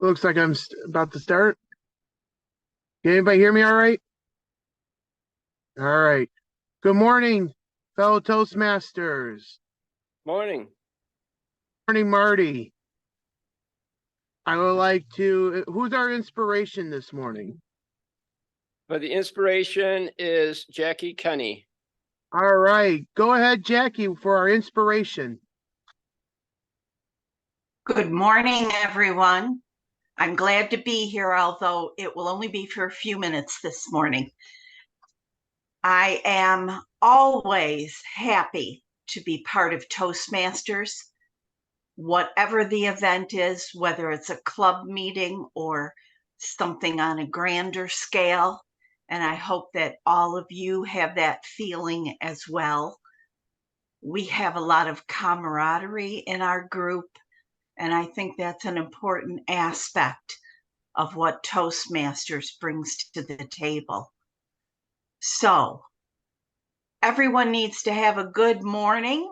Looks like I'm about to start. Can anybody hear me all right? All right. Good morning, fellow Toastmasters. Morning. Morning, Marty. I would like to, who's our inspiration this morning? But the inspiration is Jackie Kenny. All right. Go ahead, Jackie, for our inspiration. Good morning, everyone. I'm glad to be here, although it will only be for a few minutes this morning. I am always happy to be part of Toastmasters, whatever the event is, whether it's a club meeting or something on a grander scale. And I hope that all of you have that feeling as well. We have a lot of camaraderie in our group, and I think that's an important aspect of what Toastmasters brings to the table. So everyone needs to have a good morning,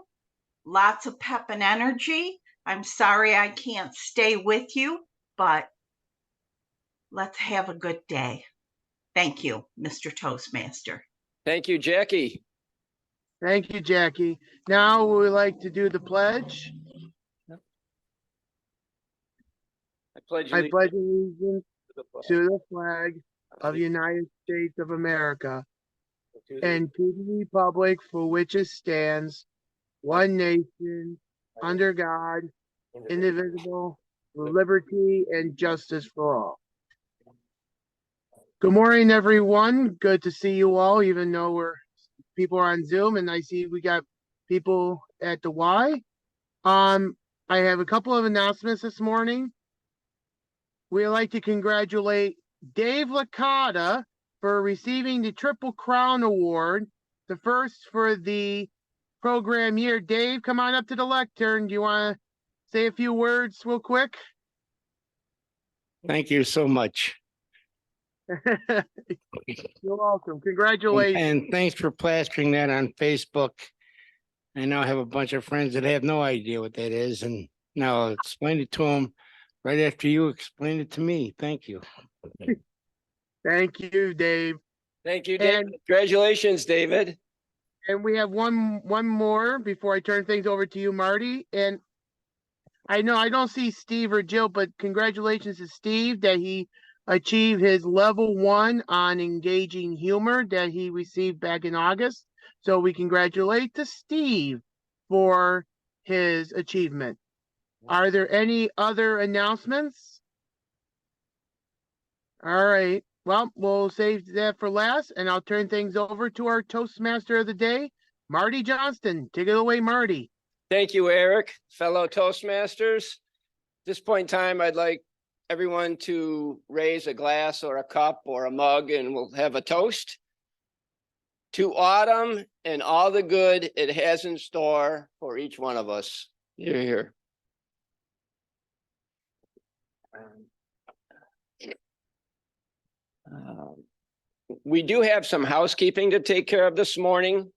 lots of pep and energy. I'm sorry I can't stay with you, but let's have a good day. Thank you, Mr. Toastmaster. Thank you, Jackie. Thank you, Jackie. Now we would like to do the pledge. I pledge I pledge allegiance to the flag of the United States of America and to the republic for which it stands, one nation, under God, indivisible, with liberty and justice for all. Good morning, everyone. Good to see you all, even though people are on Zoom, and I see we got people at the Y. I have a couple of announcements this morning. We'd like to congratulate Dave Licata for receiving the Triple Crown Award, the first for the program year. Dave, come on up to the lectern. Do you want to say a few words real quick? Thank you so much. You're welcome. Congratulations. And thanks for plastering that on Facebook. I now have a bunch of friends that have no idea what that is, and now I'll explain it to them right after you explain it to me. Thank you. Thank you, Dave. Thank you, David. Congratulations, David. And we have one more before I turn things over to you, Marty. And I know I don't see Steve or Jill, but congratulations to Steve that he achieved his level 1 on engaging humor that he received back in August. So we congratulate to Steve for his achievement. Are there any other announcements? All right. Well, we'll save that for last, and I'll turn things over to our Toastmaster of the day, Marty Johnston. Take it away, Marty. Thank you, Eric. Fellow Toastmasters, at this point in time, I'd like everyone to raise a glass or a cup or a mug, and we'll have a toast to autumn and all the good it has in store for each one of us. You're here. We do have some housekeeping to take care of this morning.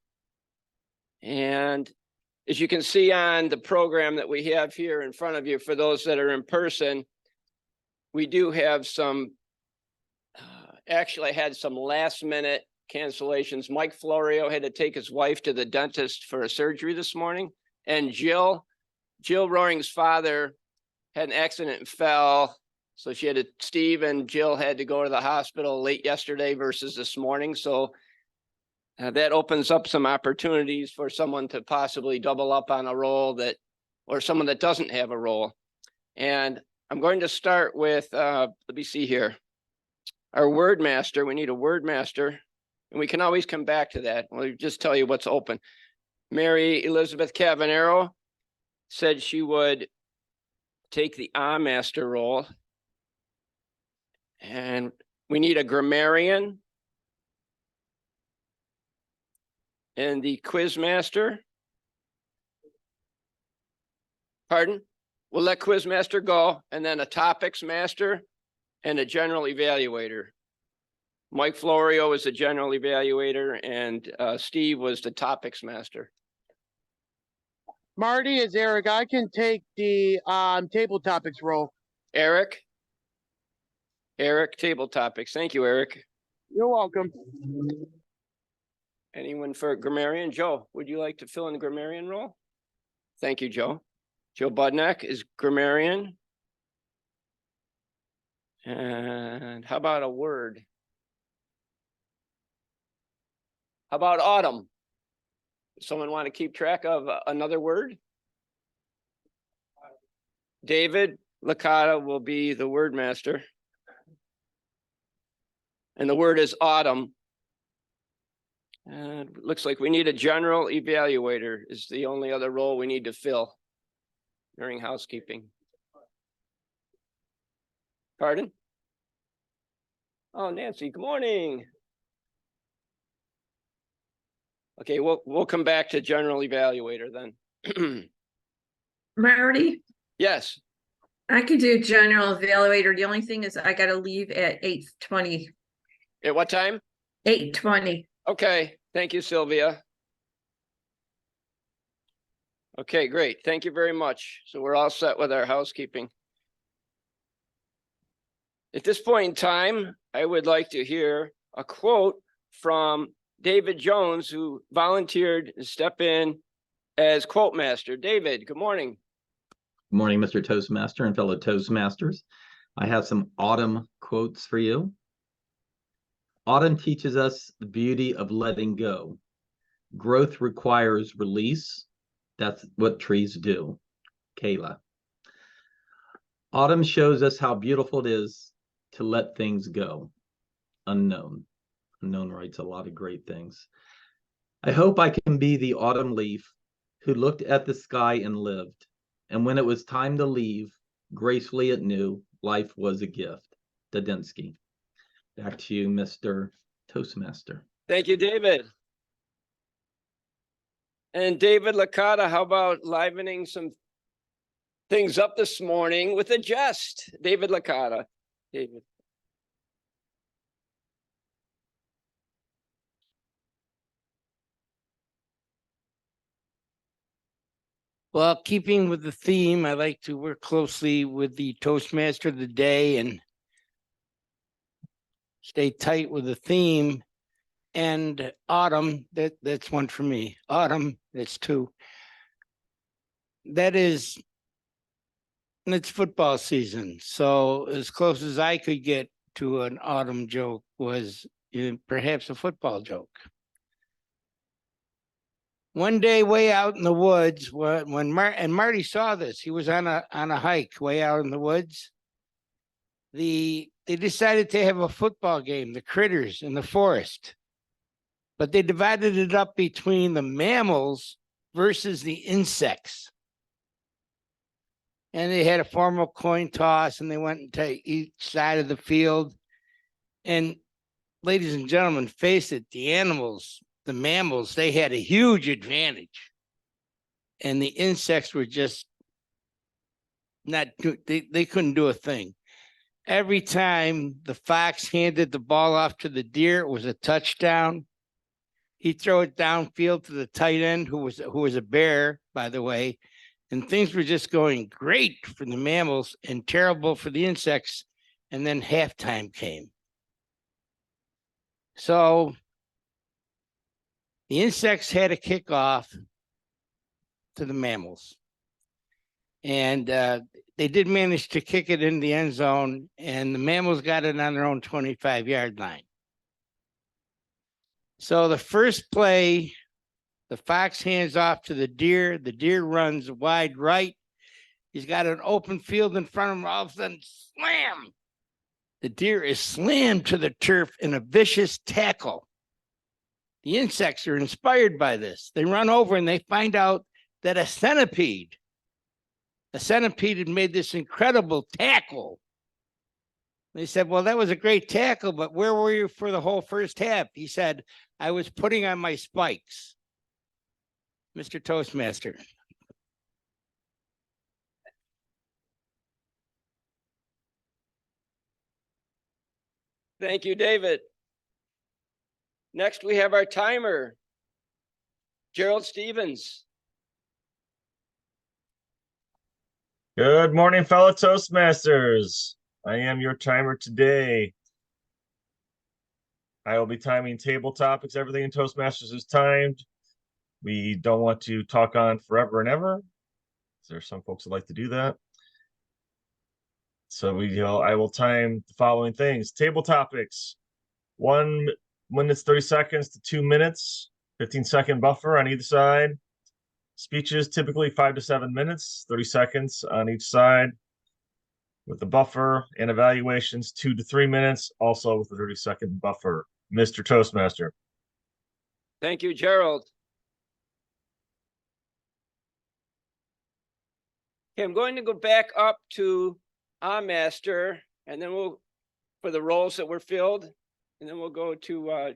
And as you can see on the program that we have here in front of you, for those that are in person, we do have some, actually had some last minute cancellations. Mike Florio had to take his wife to the dentist for a surgery this morning. And Jill Roaring's father had an accident and fell. So Steve and Jill had to go to the hospital late yesterday versus this morning. So that opens up some opportunities for someone to possibly double up on a role or someone that doesn't have a role. And I'm going to start with, let me see here. Our word master, we need a word master, and we can always come back to that. We'll just tell you what's open. Mary Elizabeth Cavanero said she would take the master role. And we need a grammarian and the quiz master. Pardon? We'll let quiz master go, and then a topics master and a general evaluator. Mike Florio is the general evaluator, and Steve was the topics master. Marty, is Eric? I can take the table topics role. Eric? Eric, table topics. Thank you, Eric. You're welcome. Anyone for grammarian? Joe, would you like to fill in the grammarian role? Thank you, Joe. Joe Budnak is grammarian. And how about a word? How about autumn? Someone want to keep track of another word? David Licata will be the word master. And the word is autumn. And it looks like we need a general evaluator is the only other role we need to fill during housekeeping. Pardon? Oh, Nancy, good morning. Okay, we'll come back to general evaluator then. Marty, Yes, I could do general evaluator. The only thing is I gotta leave at 8:20. at what time? 8:20. Okay, thank you, Sylvia. Okay, great. Thank you very much. So we're all set with our housekeeping. At this point in time, I would like to hear a quote from David Jones, who volunteered to step in as quote master. David, good morning. Good morning, Mr. Toastmaster and fellow Toastmasters. I have some autumn quotes for you. Autumn teaches us the beauty of letting go. Growth requires release. That's what trees do. Kayla. Autumn shows us how beautiful it is to let things go. Unknown. Unknown writes a lot of great things. I hope I can be the autumn leaf who looked at the sky and lived. And when it was time to leave, gracefully it knew life was a gift. Dadinsky. Back to you, Mr. Toastmaster. Thank you, David. And David Licata, how about livening some things up this morning with a jest? David Licata. David. Well, keeping with the theme, I like to work closely with the Toastmaster of the day and stay tight with the theme. And autumn, that's one for me. Autumn, that's two. That is, and it's football season. So as close as I could get to an autumn joke was perhaps a football joke. One day way out in the woods, when Marty saw this, he was on a hike way out in the woods. They decided to have a football game, the critters in the forest. But they divided it up between the mammals versus the insects. And they had a formal coin toss and they went to each side of the field. And ladies and gentlemen, face it, the mammals, they had a huge advantage. And the insects were just they couldn't do a thing. Every time the fox handed the ball off to the deer, it was a touchdown. He'd throw it downfield to the tight end, who was a bear, by the way. And things were just going great for the mammals and terrible for the insects. And then halftime came. So the insects had a kickoff to the mammals. And they did manage to kick it in the end zone, and the mammals got it on their own 25-yard line. So the first play, the fox hands off to the deer. The deer runs wide right. He's got an open field in front of him. All of a sudden, slam! The deer is slammed to the turf in a vicious tackle. The insects are inspired by this. They run over and they find out that a centipede had made this incredible tackle. They said, well, that was a great tackle, but where were you for the whole first half? He said, I was putting on my spikes. Mr. Toastmaster. Thank you, David. Next, we have our timer, Gerald Stevens. Good morning, fellow Toastmasters. I am your timer today. I will be timing table topics. Everything in Toastmasters is timed. We don't want to talk on forever and ever. There are some folks that like to do that. So I will time the following things. Table topics, 1 minute, 30 seconds to 2 minutes, 15-second buffer on either side. Speeches, typically 5 to 7 minutes, 30 seconds on each side. With the buffer, and evaluations 2 to 3 minutes, also with a 30-second buffer. Mr. Toastmaster. Thank you, Gerald. Okay, I'm going to go back up to our master, and then we'll, for the roles that were filled, and then we'll go to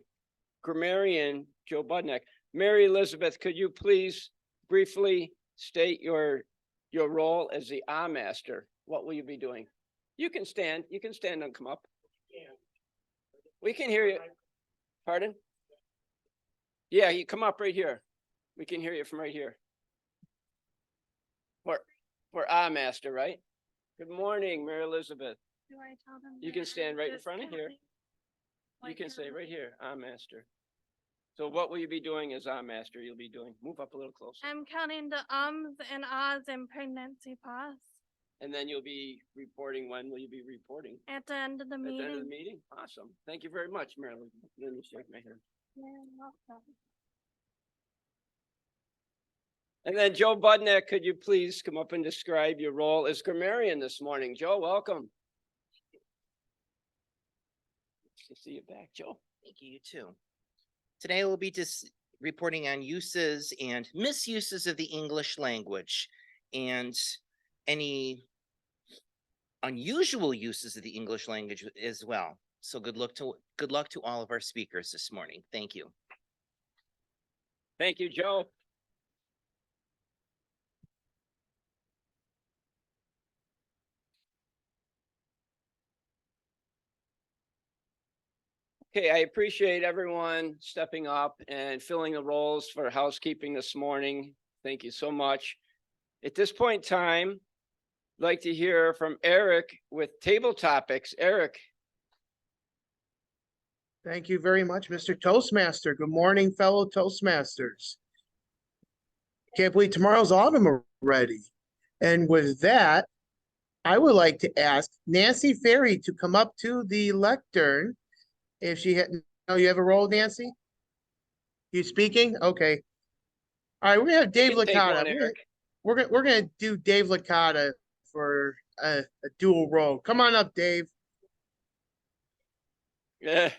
grammarian Joe Budnick. Mary Elizabeth, could you please briefly state your role as the master? What will you be doing? You can stand and come up. We can hear you. Pardon? Yeah, you come up right here. We can hear you from right here. For master, right? Good morning, Mary Elizabeth. Do I tell them? You can stand right in front of here. You can say right here, master. So what will you be doing as master? You'll be doing, move up a little closer. I'm counting the ums and ahs and pregnancy pause And then you'll be reporting. When will you be reporting? at the end of the At the end of the meeting. meeting? Awesome. Thank you very much, Mary Elizabeth. Let me shake my hand. Yeah, welcome. And then Joe Budnick, could you please come up and describe your role as grammarian this morning? Joe, welcome. Nice to see you back, Joe. Thank you, you too. Today we'll be just reporting on uses and misuses of the English language and any unusual uses of the English language as well. So good luck to all of our speakers this morning. Thank you. Thank you, Joe. Okay, I appreciate everyone stepping up and filling the roles for housekeeping this morning. Thank you so much. At this point in time, I'd like to hear from Eric with table topics. Eric. Thank you very much, Mr. Toastmaster. Good morning, fellow Toastmasters. Can't believe tomorrow's autumn already. And with that, I would like to ask Nancy Ferry to come up to the lectern. If she had, no, you have a role, Nancy? You speaking? Okay. All right, we're gonna have Dave You can take one, Licata. Eric. We're gonna do Dave Licata for a dual role. Come on up, Dave. Yeah.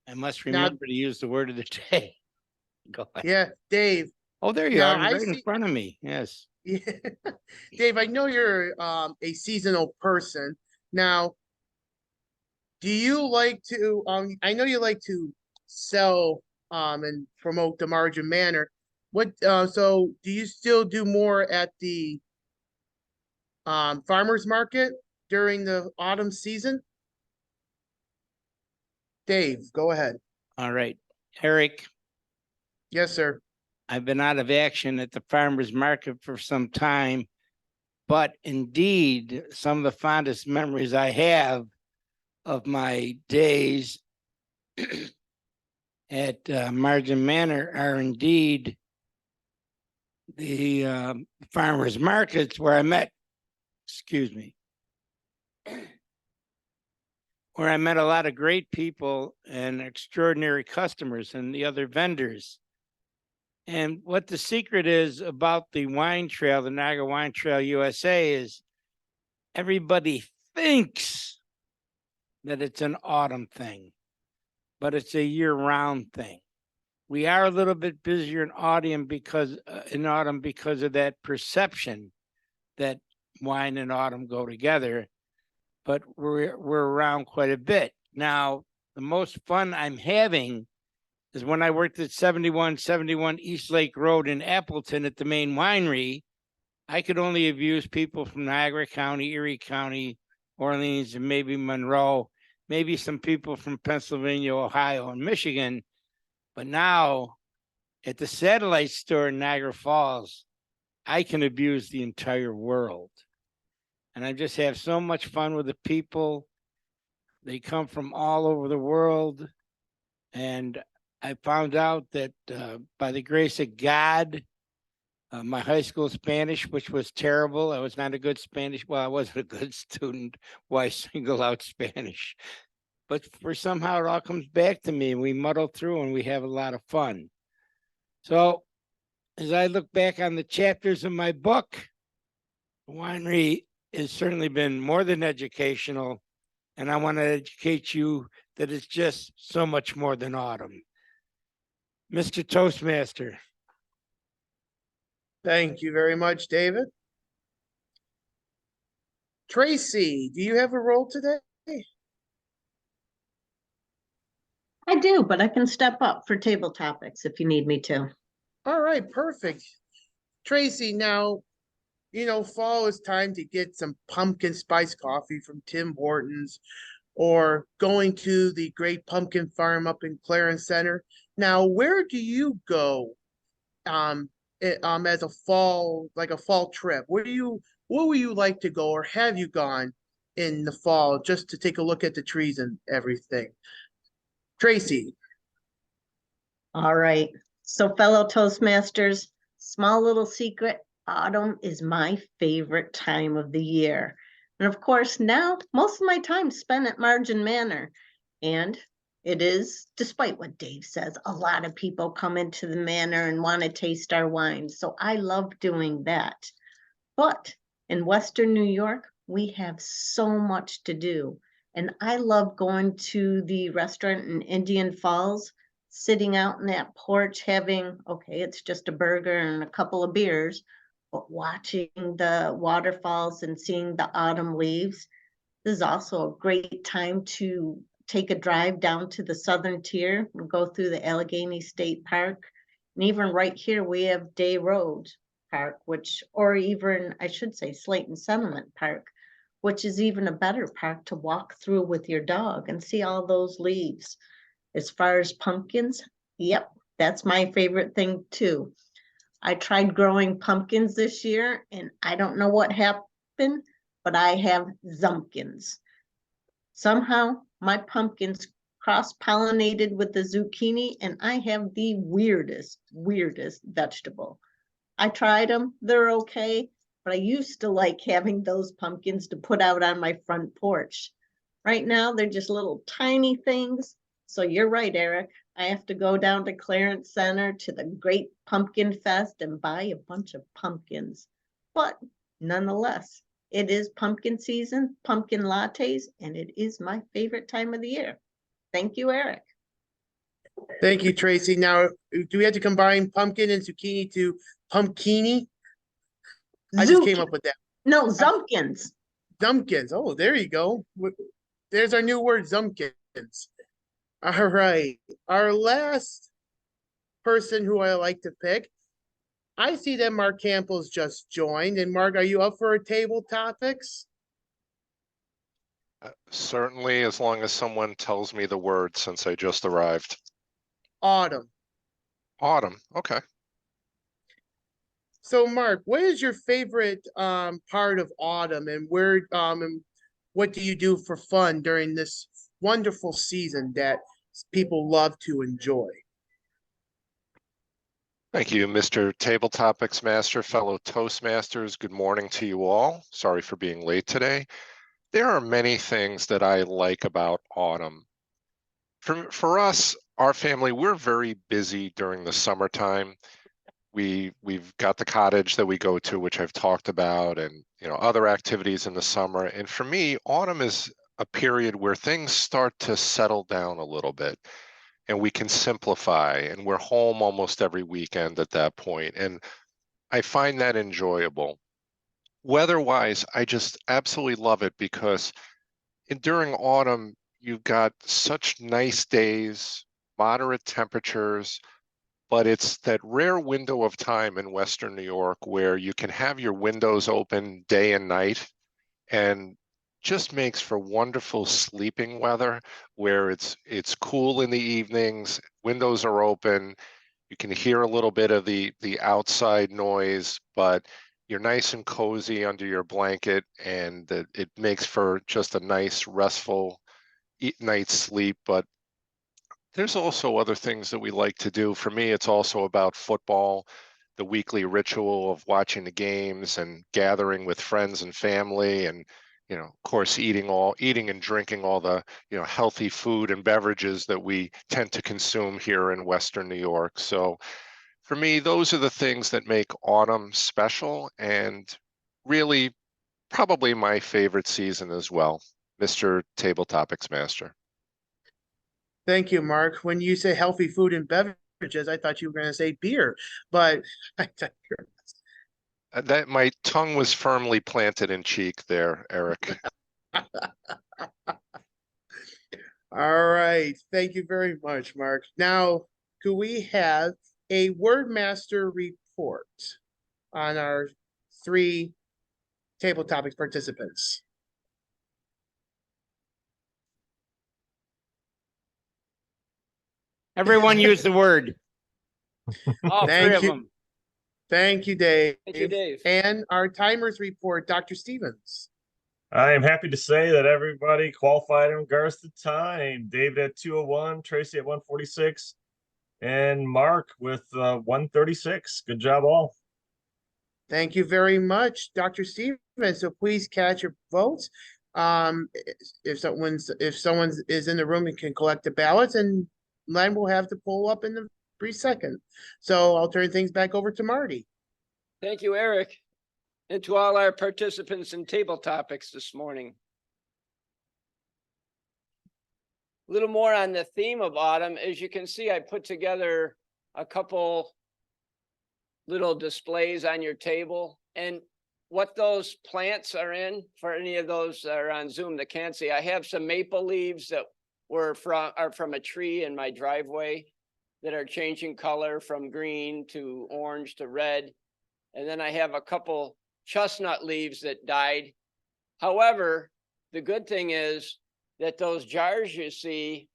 I must Now- remember to use the word of the day. Go ahead. Yeah, Dave. Oh, there you Now, are, I right in see- front of me. Yes. Yeah. Dave, I know you're a seasonal person. Now, do you like to I know you like to sell and promote the Margin Manor. What so do you still do more at the farmers market during the autumn season? Dave, go ahead. All right. Eric, Yes, sir. I've been out of action at the farmer's market for some time, but indeed, some of the fondest memories I have of my days at Margin Manor are indeed the farmers markets where I met, excuse me, where I met a lot of great people and extraordinary customers and the other vendors. And what the secret is about the wine trail, the Niagara Wine Trail USA, is everybody thinks that it's an autumn thing, but it's a year-round thing. We are a little bit busier in autumn because of that perception that wine and autumn go together, but we're around quite a bit. Now, the most fun I'm having is when I worked at 7171 East Lake Road in Appleton at the main winery. I could only have used people from Niagara County, Erie County, Orleans, and maybe Monroe. maybe some people from Pennsylvania, Ohio, and Michigan. But now at the satellite store in Niagara Falls, I can abuse the entire world. And I just have so much fun with the people. They come from all over the world. And I found out that by the grace of God, my high school Spanish, which was terrible. I was not a good Spanish. Well, I wasn't a good student. Why single out Spanish? But for somehow it all comes back to me and we muddle through and we have a lot of fun. So as I look back on the chapters of my book, the winery has certainly been more than educational. And I want to educate you that it's just so much more than autumn. Mr. Toastmaster. Thank you very much, David. Tracy, do you have a role today? I do, but I can step up for table topics if you need me to. All right, perfect. Tracy, now, fall is time to get some pumpkin spice coffee from Tim Hortons or going to the Great Pumpkin Farm up in Clarence Center. Now, where do you go as a fall trip? What would you like to go, or have you gone in the fall just to take a look at the trees and everything? Tracy. All right. So fellow Toastmasters, small little secret, autumn is my favorite time of the year. And of course, now most of my time spent at Margin Manor. And it is, despite what Dave says, a lot of people come into the manor and want to taste our wines. So I love doing that. But in Western New York, we have so much to do. And I love going to the restaurant in Indian Falls, sitting out in that porch having, okay, it's just a burger and a couple of beers, but watching the waterfalls and seeing the autumn leaves. This is also a great time to take a drive down to the southern tier and go through the Allegheny State Park. And even right here, we have Day Road Park, or even, I should say, Slayton Settlement Park, which is even a better park to walk through with your dog and see all those leaves. As far as pumpkins, yep, that's my favorite thing too. I tried growing pumpkins this year and I don't know what happened, but I have zumpkins. Somehow my pumpkins cross-pollinated with the zucchini and I have the weirdest vegetable. I tried them, they're okay, but I used to like having those pumpkins to put out on my front porch. Right now, they're just little tiny things. So you're right, Eric. I have to go down to Clarence Center to the Great Pumpkin Fest and buy a bunch of pumpkins. But nonetheless, it is pumpkin season, pumpkin lattes, and it is my favorite time of the year. Thank you, Eric. Thank you, Tracy. Now, do we have to combine pumpkin and zucchini to pumpkini? I just came up with that. No, zumpkins. Zumpkins. Oh, there you go. There's our new word, zumpkins. All right. Our last person who I like to pick. I see that Mark Campbell's just joined. And Mark, are you up for a table topics? Certainly, as long as someone tells me the word, since I just arrived. Autumn. Autumn. Okay. So, Mark, what is your favorite part of autumn, and and what do you do for fun during this wonderful season that people love to enjoy? Thank you, Mr. Table Topics Master, fellow Toastmasters. Good morning to you all. Sorry for being late today. There are many things that I like about autumn. For us, our family, we're very busy during the summertime. We've got the cottage that we go to, which I've talked about, and other activities in the summer. And for me, autumn is a period where things start to settle down a little bit and we can simplify, and we're home almost every weekend at that point. And I find that enjoyable. Weather-wise, I just absolutely love it because during autumn, you've got such nice days, moderate temperatures, but it's that rare window of time in Western New York where you can have your windows open day and night and just makes for wonderful sleeping weather where it's cool in the evenings, windows are open, you can hear a little bit of the outside noise, but you're nice and cozy under your blanket, and it makes for just a nice, restful night's sleep. But there's also other things that we like to do. For me, it's also about football, the weekly ritual of watching the games and gathering with friends and family, and of course, eating and drinking all the healthy food and beverages that we tend to consume here in Western New York. So for me, those are the things that make autumn special, and really probably my favorite season as well, Mr. Table Topics Master. Thank you, Mark. When you say healthy food and beverages, I thought you were going to say beer, but That my tongue was firmly planted in cheek there, Eric. all right. Thank you very much, Mark. Now, could we have a Wordmaster report on our 3 table topics participants? Everyone use the word. All Thank 3 of you. them. Thank you, Dave. Thank you, Dave. And our timers report, Dr. Stevens. I am happy to say that everybody qualified in regards to time. David at 2:01, Tracy at 1:46, and Mark with 1:36. Good job, all. Thank you very much, Dr. Stevens. So please catch your votes. If someone is in the room and can collect the ballots, and Len will have the poll up in the 3 seconds. So I'll turn things back over to Marty. Thank you, Eric, and to all our participants in table topics this morning. A little more on the theme of autumn. As you can see, I put together a couple little displays on your table, and what those plants are in, for any of those that are on Zoom that can't see, I have some maple leaves that are from a tree in my driveway that are changing color from green to orange to red. And then I have a couple chestnut leaves that died. However, the good thing is that those jars you see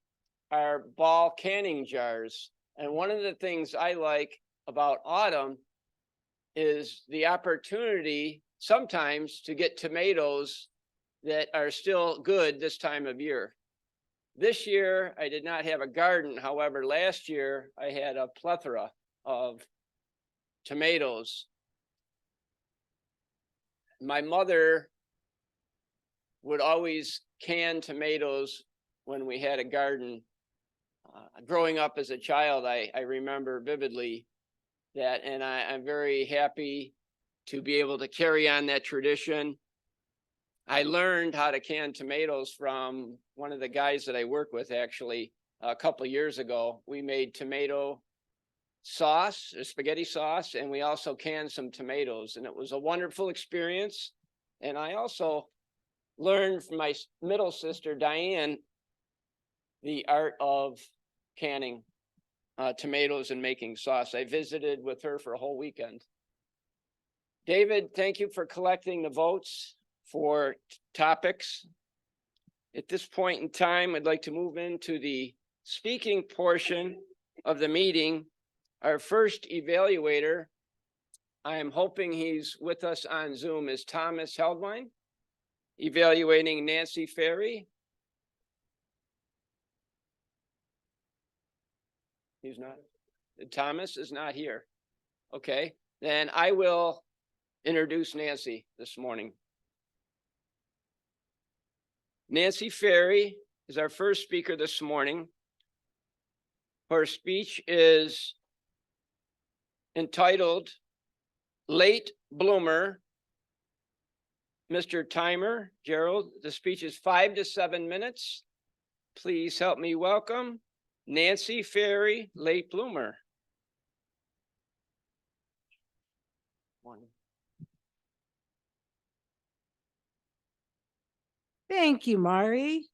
are ball canning jars. And one of the things I like about autumn is the opportunity sometimes to get tomatoes that are still good this time of year. This year, I did not have a garden. However, last year I had a plethora of tomatoes. My mother would always can tomatoes when we had a garden. Growing up as a child, I remember vividly that, and I'm very happy to be able to carry on that tradition. I learned how to can tomatoes from one of the guys that I work with, actually, a couple of years ago. We made tomato sauce, spaghetti sauce, and we also canned some tomatoes, and it was a wonderful experience. And I also learned from my middle sister, Diane, the art of canning tomatoes and making sauce. I visited with her for a whole weekend. David, thank you for collecting the votes for topics. At this point in time, I'd like to move into the speaking portion of the meeting. Our first evaluator, I am hoping he's with us on Zoom, is Thomas Heldwine, evaluating Nancy Ferry. He's not. Thomas is not here. Okay, then I will introduce Nancy this morning. Nancy Ferry is our first speaker this morning. Her speech is entitled Late Bloomer. Mr. Timer, Gerald, the speech is 5 to 7 minutes. Please help me welcome Nancy Ferry, Late Bloomer. Thank you, Mari.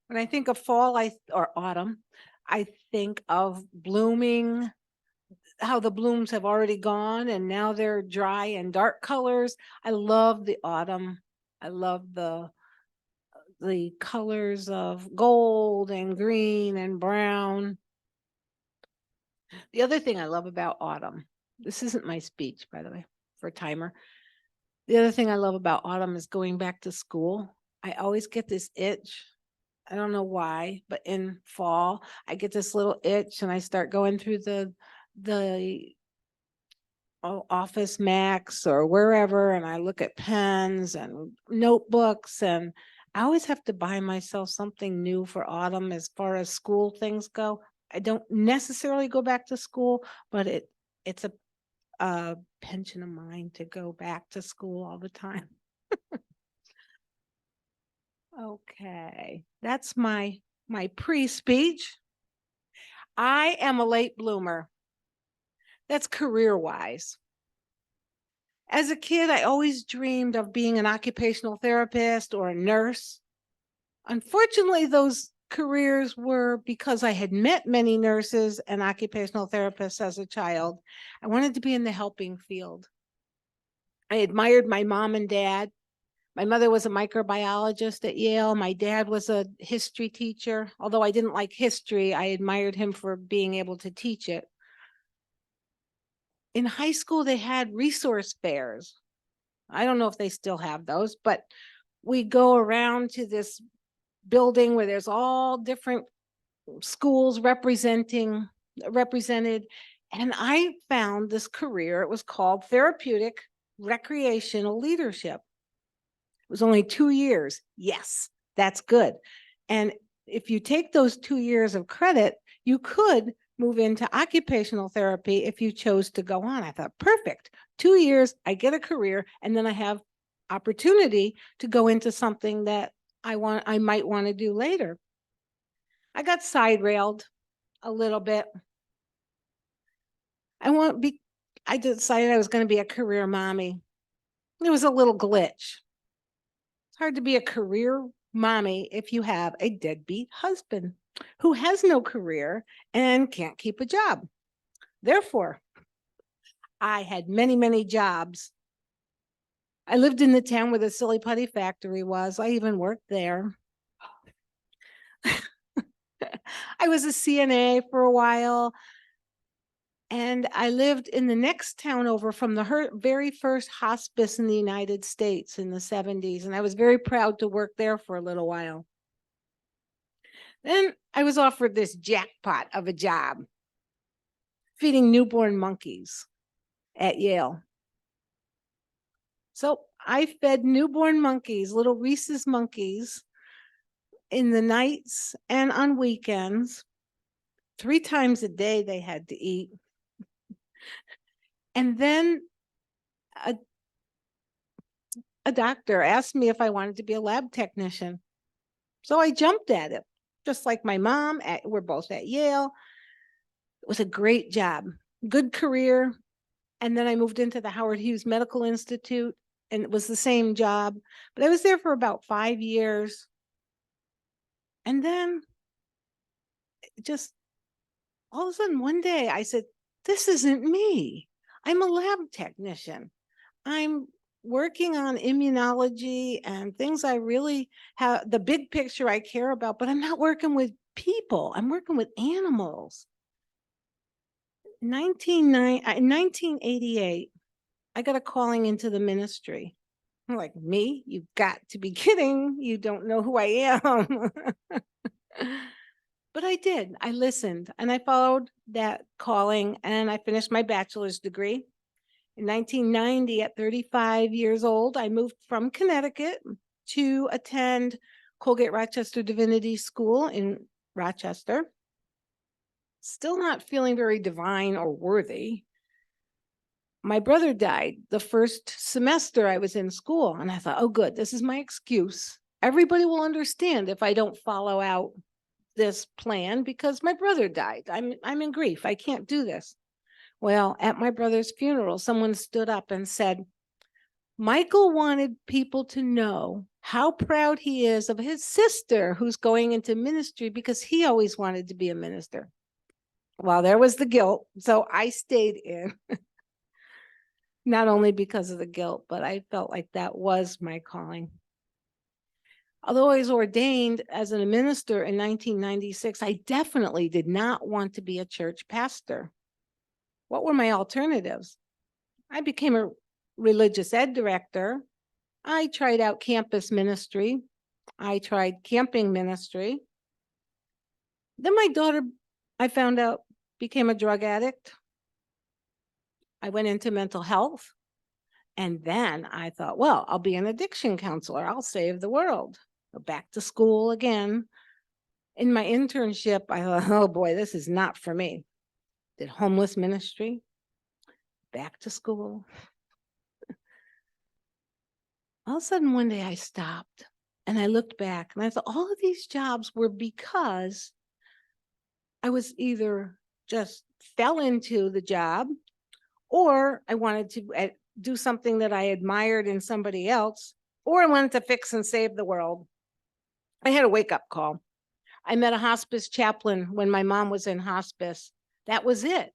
When I think of fall or autumn, I think of blooming, how the blooms have already gone and now they're dry and dark colors. I love the autumn. I love the the colors of gold and green and brown. The other thing I love about autumn, this isn't my speech, by the way, for a timer. The other thing I love about autumn is going back to school. I always get this itch. I don't know why, but in fall, I get this little itch and I start going through the Office Max or wherever, and I look at pens and notebooks, and I always have to buy myself something new for autumn as far as school things go. I don't necessarily go back to school, but it's a pension of mine to go back to school all the time. Okay, that's my pre-speech. I am a late bloomer. That's career-wise. As a kid, I always dreamed of being an occupational therapist or a nurse. Unfortunately, those careers were because I had met many nurses and occupational therapists as a child. I wanted to be in the helping field. I admired my mom and dad. My mother was a microbiologist at Yale. My dad was a history teacher. Although I didn't like history, I admired him for being able to teach it. In high school, they had resource fairs. I don't know if they still have those, but we go around to this building where there's all different schools represented. And I found this career. It was called Therapeutic Recreational Leadership. It was only 2 years. Yes, that's good. And if you take those 2 years of credit, you could move into occupational therapy if you chose to go on. I thought, perfect. 2 years, I get a career, and then I have opportunity to go into something that I might want to do later. I got side railed a little bit. I decided I was going to be a career mommy. It was a little glitch. It's hard to be a career mommy if you have a deadbeat husband who has no career and can't keep a job. Therefore, I had many, many jobs. I lived in the town where the silly putty factory was. I even worked there. I was a CNA for a while. And I lived in the next town over from the very first hospice in the United States in the 70s. And I was very proud to work there for a little while. Then I was offered this jackpot of a job, feeding newborn monkeys at Yale. So I fed newborn monkeys, little rhesus monkeys, in the nights and on weekends. 3 times a day they had to eat. And then a doctor asked me if I wanted to be a lab technician. So I jumped at it, just like my mom. We're both at Yale. It was a great job, good career. And then I moved into the Howard Hughes Medical Institute, and it was the same job. But I was there for about 5 years. And then just all of a sudden, one day I said, this isn't me. I'm a lab technician. I'm working on immunology and things I really have, the big picture I care about, but I'm not working with people. I'm working with animals. In 1988, I got a calling into the ministry. I'm like, me? You've got to be kidding. You don't know who I am. But I did. I listened and I followed that calling, and I finished my bachelor's degree. In 1990, at 35 years old, I moved from Connecticut to attend Colgate Rochester Divinity School in Rochester. Still not feeling very divine or worthy. My brother died the first semester I was in school, and I thought, oh, good, this is my excuse. Everybody will understand if I don't follow out this plan because my brother died. I'm in grief. I can't do this. Well, at my brother's funeral, someone stood up and said, Michael wanted people to know how proud he is of his sister who's going into ministry because he always wanted to be a minister. Well, there was the guilt. So I stayed in, not only because of the guilt, but I felt like that was my calling. Although I was ordained as a minister in 1996, I definitely did not want to be a church pastor. What were my alternatives? I became a religious ed director. I tried out campus ministry. I tried camping ministry. Then my daughter, I found out, became a drug addict. I went into mental health. And then I thought, well, I'll be an addiction counselor. I'll save the world. Go back to school again. In my internship, I thought, oh boy, this is not for me. Did homeless ministry, back to school. All of a sudden, one day I stopped and I looked back and I thought all of these jobs were because I was either just fell into the job or I wanted to do something that I admired in somebody else, or I wanted to fix and save the world. I had a wake-up call. I met a hospice chaplain when my mom was in hospice. That was it.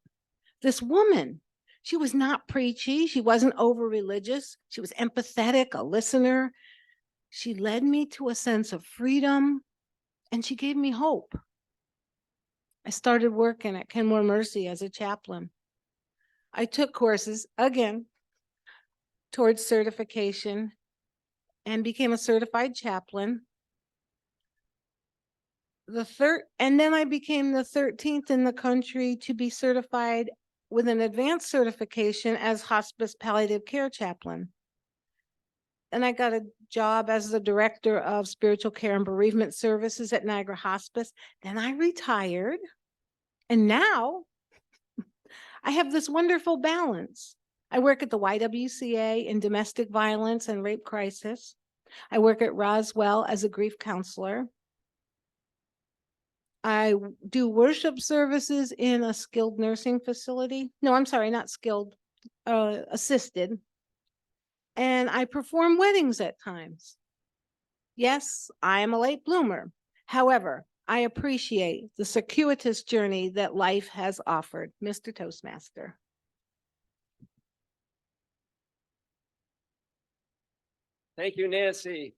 This woman, she was not preachy. She wasn't over religious. She was empathetic, a listener. She led me to a sense of freedom and she gave me hope. I started working at Kenmore Mercy as a chaplain. I took courses again towards certification and became a certified chaplain. And then I became the 13th in the country to be certified with an advanced certification as hospice palliative care chaplain. And I got a job as the director of spiritual care and bereavement services at Niagara Hospice. Then I retired. And now I have this wonderful balance. I work at the YWCA in domestic violence and rape crisis. I work at Roswell as a grief counselor. I do worship services in a skilled nursing facility. No, I'm sorry, not skilled, assisted. And I perform weddings at times. Yes, I am a late bloomer. However, I appreciate the circuitous journey that life has offered. Mr. Toastmaster. Thank you, Nancy.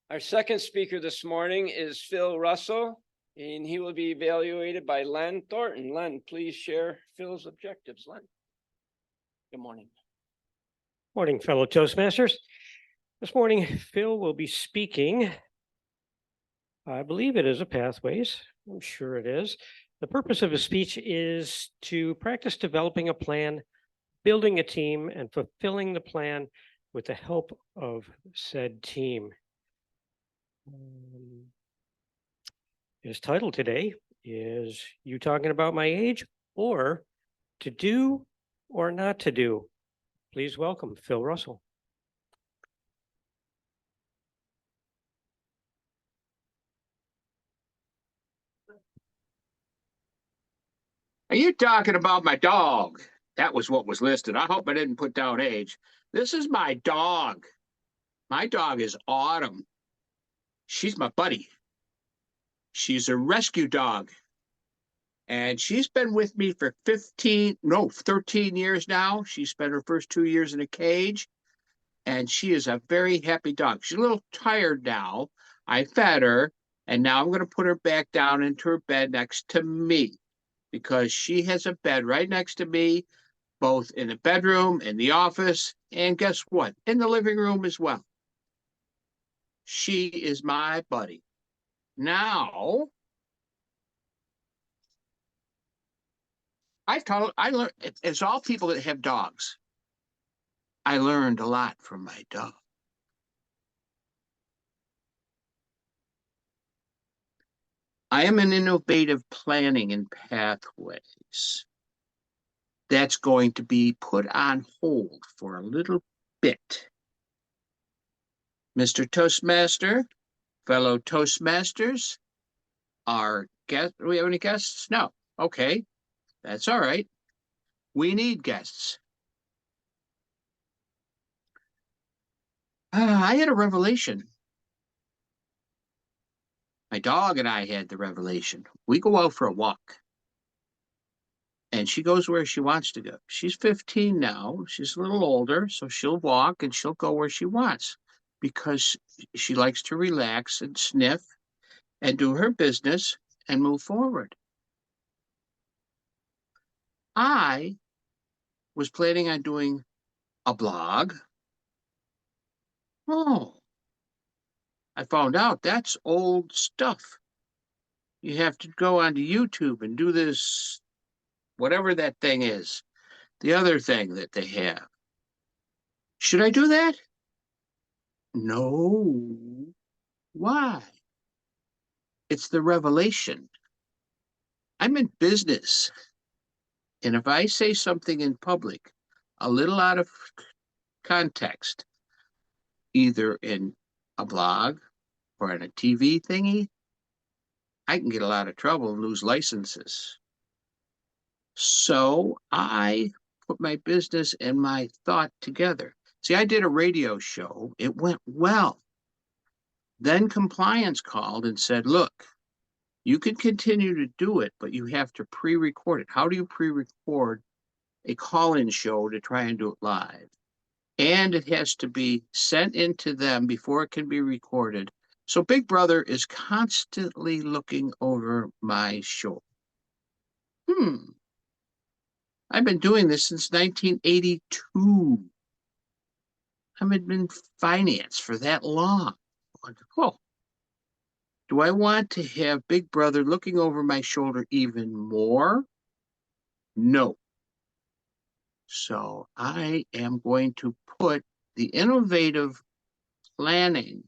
Our second speaker this morning is Phil Russell, and he will be evaluated by Len Thornton. Len, please share Phil's objectives. Len. Good morning. Morning, fellow Toastmasters. This morning, Phil will be speaking. I believe it is a Pathways. I'm sure it is. The purpose of his speech is to practice developing a plan, building a team, and fulfilling the plan with the help of said team. His title today is You Talking About My Age or To Do or Not to Do? Please welcome Phil Russell. Are you talking about my dog? That was what was listed. I hope I didn't put down age. This is my dog. My dog is Autumn. She's my buddy. She's a rescue dog. And she's been with me for 13 years now. She spent her first 2 years in a cage. And she is a very happy dog. She's a little tired now. I fed her. And now I'm going to put her back down into her bed next to me, because she has a bed right next to me, both in the bedroom, in the office, and guess what? In the living room as well. She is my buddy. Now, I learned, as all people that have dogs, I learned a lot from my dog. I am an innovative planning and pathways. That's going to be put on hold for a little bit. Mr. Toastmaster, fellow Toastmasters, our guest, do we have any guests? No. Okay, that's all right. We need guests. I had a revelation. My dog and I had the revelation. We go out for a walk. and she goes where she wants to go. She's 15 now. She's a little older, so she'll walk and she'll go where she wants because she likes to relax and sniff and do her business and move forward. I was planning on doing a blog. Oh, I found out that's old stuff. You have to go onto YouTube and do this, whatever that thing is, the other thing that they have. Should I do that? No. Why? It's the revelation. I'm in business. And if I say something in public, a little out of context, either in a blog or in a TV thingy, I can get a lot of trouble and lose licenses. So I put my business and my thought together. See, I did a radio show. It went well. Then compliance called and said, look, you can continue to do it, but you have to pre-record it. How do you pre-record a call-in show to try and do it live? And it has to be sent into them before it can be recorded. So Big Brother is constantly looking over my shoulder. I've been doing this since 1982. I haven't been in finance for that long. Oh, do I want to have Big Brother looking over my shoulder even more? No. So I am going to put the innovative planning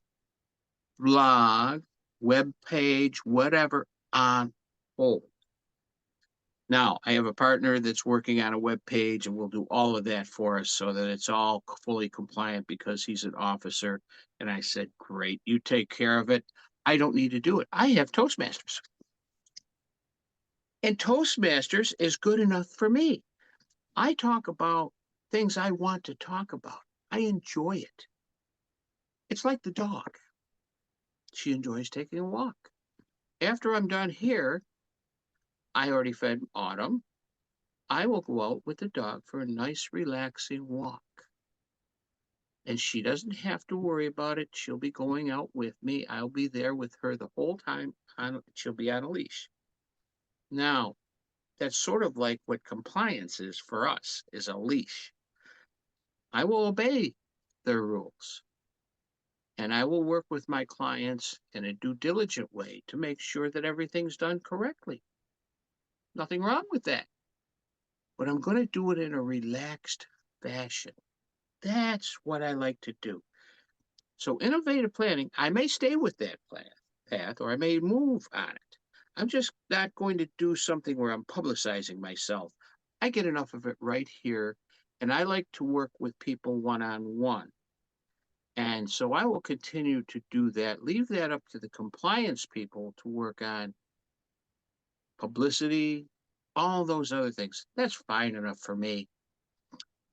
blog, web page, whatever on hold. Now, I have a partner that's working on a web page and will do all of that for us so that it's all fully compliant because he's an officer. And I said, great, you take care of it. I don't need to do it. I have Toastmasters. And Toastmasters is good enough for me. I talk about things I want to talk about. I enjoy it. It's like the dog. She enjoys taking a walk. After I'm done here, I already fed Autumn. I will go out with the dog for a nice, relaxing walk. And she doesn't have to worry about it. She'll be going out with me. I'll be there with her the whole time. She'll be on a leash. Now, that's sort of like what compliance is for us, is a leash. I will obey their rules. And I will work with my clients in a due diligent way to make sure that everything's done correctly. Nothing wrong with that. But I'm going to do it in a relaxed fashion. That's what I like to do. So innovative planning, I may stay with that path, or I may move on it. I'm just not going to do something where I'm publicizing myself. I get enough of it right here, and I like to work with people one-on-one. And so I will continue to do that. Leave that up to the compliance people to work on publicity, all those other things. That's fine enough for me.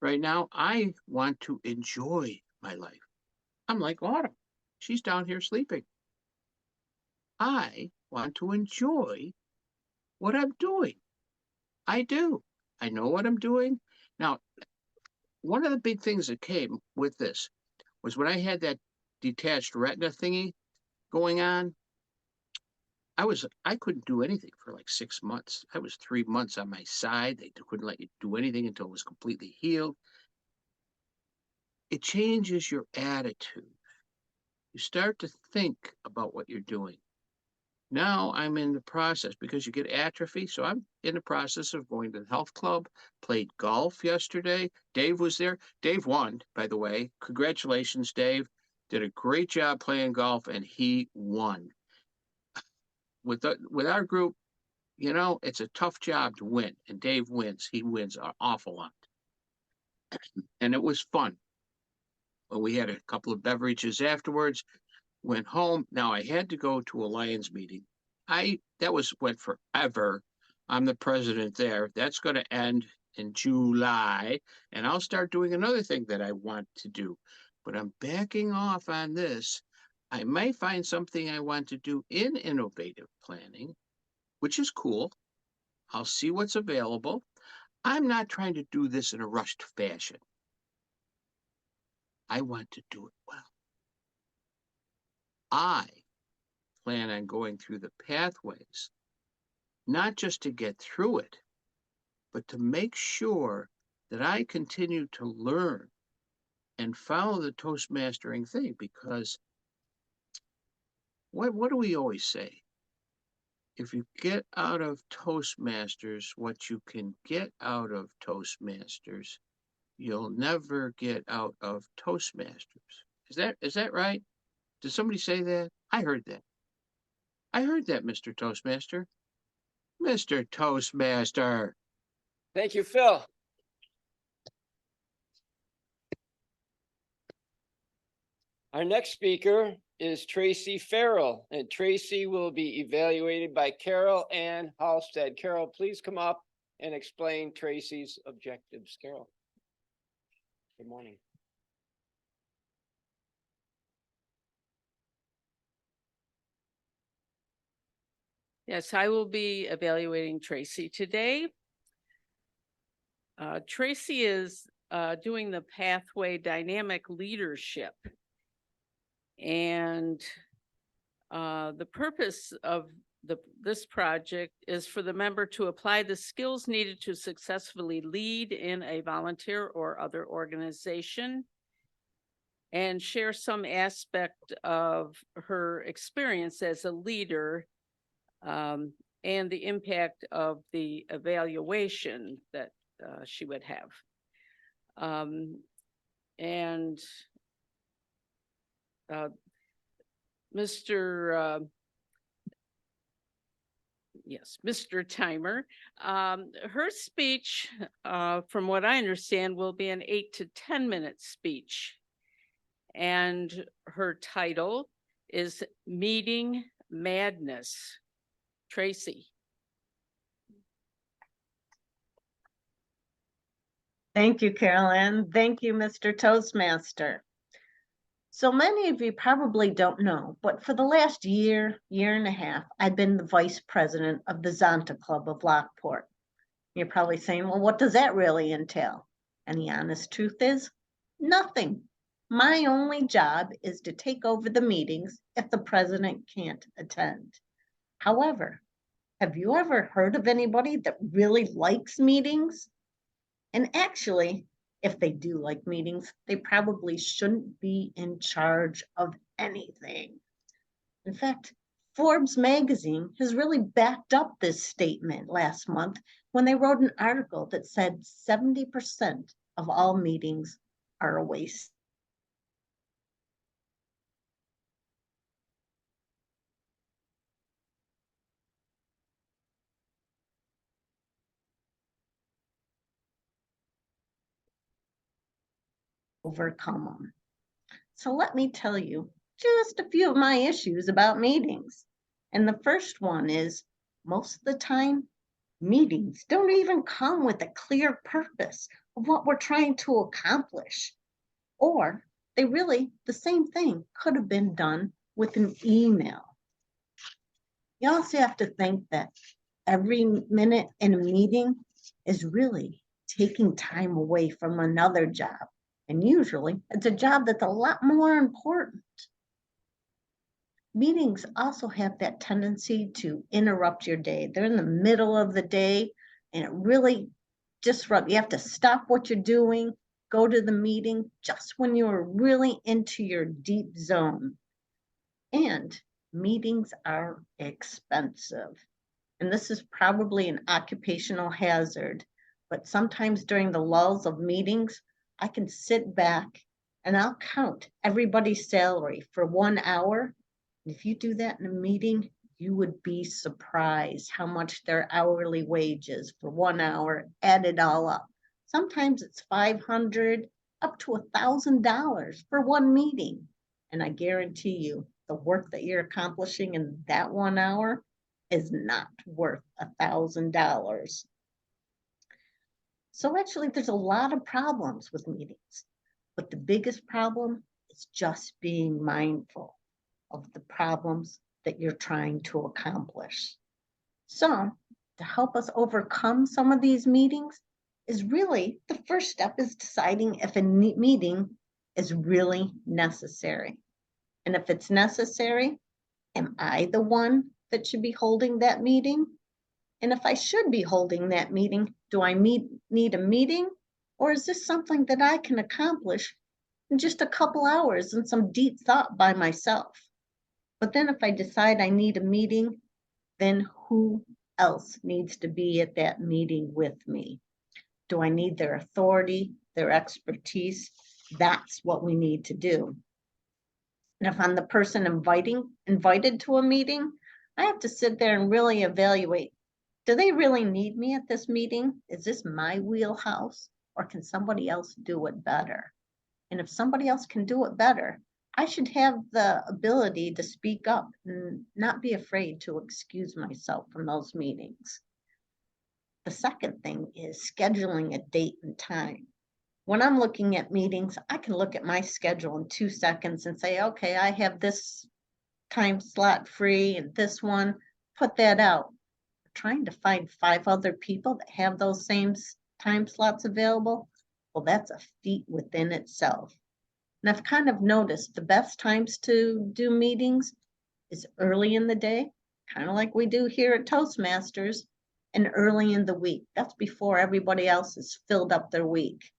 Right now, I want to enjoy my life. I'm like Autumn. She's down here sleeping. I want to enjoy what I'm doing. I do. I know what I'm doing. Now, one of the big things that came with this was when I had that detached retina thingy going on, I couldn't do anything for like 6 months. I was 3 months on my side. They couldn't let you do anything until it was completely healed. It changes your attitude. You start to think about what you're doing. Now I'm in the process because you get atrophy. So I'm in the process of going to the health club, played golf yesterday. Dave was there. Dave won, by the way. Congratulations, Dave. Did a great job playing golf and he won. With our group, you know, it's a tough job to win, and Dave wins. He wins an awful lot. And it was fun. Well, we had a couple of beverages afterwards, went home. Now I had to go to a Lions meeting. That went forever. I'm the president there. That's going to end in July, and I'll start doing another thing that I want to do. But I'm backing off on this. I may find something I want to do in innovative planning, which is cool. I'll see what's available. I'm not trying to do this in a rushed fashion. I want to do it well. I plan on going through the pathways, not just to get through it, but to make sure that I continue to learn and follow the Toastmastering thing, because what do we always say? If you get out of Toastmasters what you can get out of Toastmasters, you'll never get out of Toastmasters. Is that right? Did somebody say that? I heard that. I heard that, Mr. Toastmaster. Mr. Toastmaster. Thank you, Phil. Our next speaker is Tracy Farrell, and Tracy will be evaluated by Carol Ann Halstead. Carol, please come up and explain Tracy's objectives. Carol. Good morning. Yes, I will be evaluating Tracy today. Tracy is doing the Pathway Dynamic Leadership. And the purpose of this project is for the member to apply the skills needed to successfully lead in a volunteer or other organization and share some aspect of her experience as a leader and the impact of the evaluation that she would have. Mr. Timer, her speech, from what I understand, will be an 8 to 10 minute speech. And her title is Meeting Madness. Tracy. Thank you, Carol Ann. Thank you, Mr. Toastmaster. So many of you probably don't know, but for the last year and a half, I've been the vice president of the Zonta Club of Lockport. You're probably saying, well, what does that really entail? And the honest truth is, nothing. My only job is to take over the meetings if the president can't attend. However, have you ever heard of anybody that really likes meetings? And actually, if they do like meetings, they probably shouldn't be in charge of anything. In fact, Forbes magazine has really backed up this statement last month when they wrote an article that said 70% of all meetings are a waste. Overcome them. So let me tell you just a few of my issues about meetings. And the first one is, most of the time, meetings don't even come with a clear purpose of what we're trying to accomplish. Or the same thing could have been done with an email. You also have to think that every minute in a meeting is really taking time away from another job. And usually it's a job that's a lot more important. Meetings also have that tendency to interrupt your day. They're in the middle of the day and it really disrupts. You have to stop what you're doing, go to the meeting just when you're really into your deep zone. And meetings are expensive. And this is probably an occupational hazard, but sometimes during the lulls of meetings, I can sit back and I'll count everybody's salary for 1 hour. And if you do that in a meeting, you would be surprised how much their hourly wage is for 1 hour, add it all up. Sometimes it's $500 up to $1,000 for one meeting. And I guarantee you, the work that you're accomplishing in that 1 hour is not worth $1,000. So actually, there's a lot of problems with meetings, but the biggest problem is just being mindful of the problems that you're trying to accomplish. So to help us overcome some of these meetings, is really the first step is deciding if a meeting is really necessary. And if it's necessary, am I the one that should be holding that meeting? And if I should be holding that meeting, do I need a meeting? Or is this something that I can accomplish in just a couple hours and some deep thought by myself? But then if I decide I need a meeting, then who else needs to be at that meeting with me? Do I need their authority, their expertise? That's what we need to do. And if I'm the person invited to a meeting, I have to sit there and really evaluate, do they really need me at this meeting? Is this my wheelhouse, or can somebody else do it better? And if somebody else can do it better, I should have the ability to speak up and not be afraid to excuse myself from those meetings. The second thing is scheduling a date and time. When I'm looking at meetings, I can look at my schedule in 2 seconds and say, okay, I have this time slot free and this one, put that out. Trying to find 5 other people that have those same time slots available, well, that's a feat within itself. And I've kind of noticed the best times to do meetings is early in the day, kind of like we do here at Toastmasters, and early in the week. That's before everybody else has filled up their week.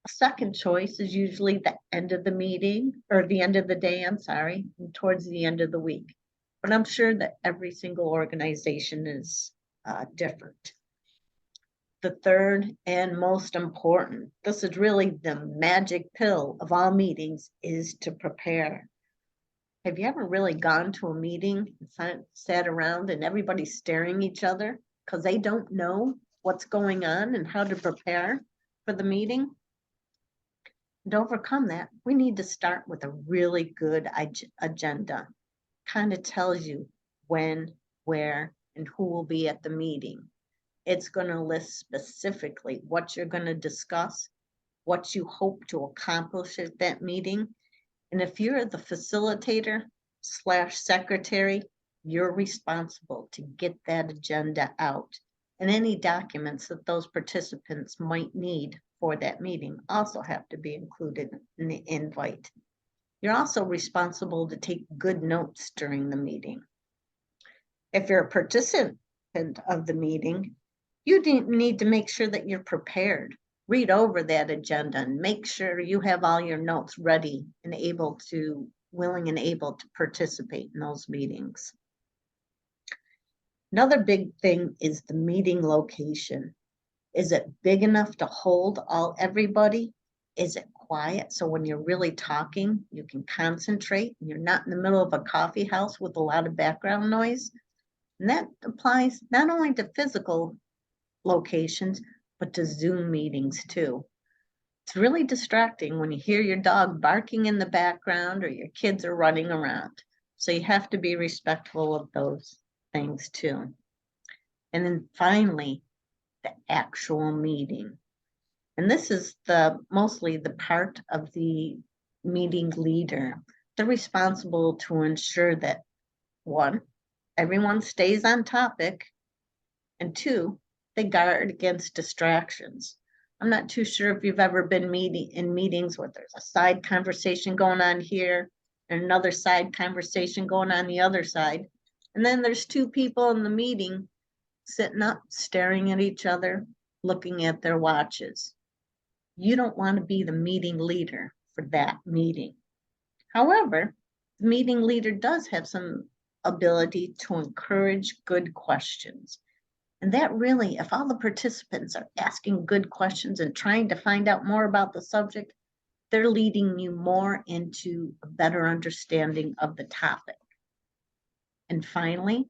A second choice is usually the end of the meeting, or the end of the day, I'm sorry, and towards the end of the week. But I'm sure that every single organization is different. The third and most important, this is really the magic pill of all meetings, is to prepare. Have you ever really gone to a meeting and sat around and everybody's staring at each other because they don't know what's going on and how to prepare for the meeting? To overcome that, we need to start with a really good agenda. Kind of tells you when, where, and who will be at the meeting. It's going to list specifically what you're going to discuss, what you hope to accomplish at that meeting. And if you're the facilitator / secretary, you're responsible to get that agenda out. And any documents that those participants might need for that meeting also have to be included in the invite. You're also responsible to take good notes during the meeting. If you're a participant of the meeting, you need to make sure that you're prepared. Read over that agenda and make sure you have all your notes ready and willing and able to participate in those meetings. Another big thing is the meeting location. Is it big enough to hold everybody? Is it quiet so when you're really talking, you can concentrate and you're not in the middle of a coffee house with a lot of background noise? And that applies not only to physical locations, but to Zoom meetings too. It's really distracting when you hear your dog barking in the background or your kids are running around. So you have to be respectful of those things too. And then finally, the actual meeting. And this is mostly the part of the meeting leader. They're responsible to ensure that 1, everyone stays on topic, and 2, they guard against distractions. I'm not too sure if you've ever been in meetings where there's a side conversation going on here and another side conversation going on the other side. And then there's 2 people in the meeting sitting up, staring at each other, looking at their watches. You don't want to be the meeting leader for that meeting. However, the meeting leader does have some ability to encourage good questions. And that really, if all the participants are asking good questions and trying to find out more about the subject, they're leading you more into a better understanding of the topic. And finally,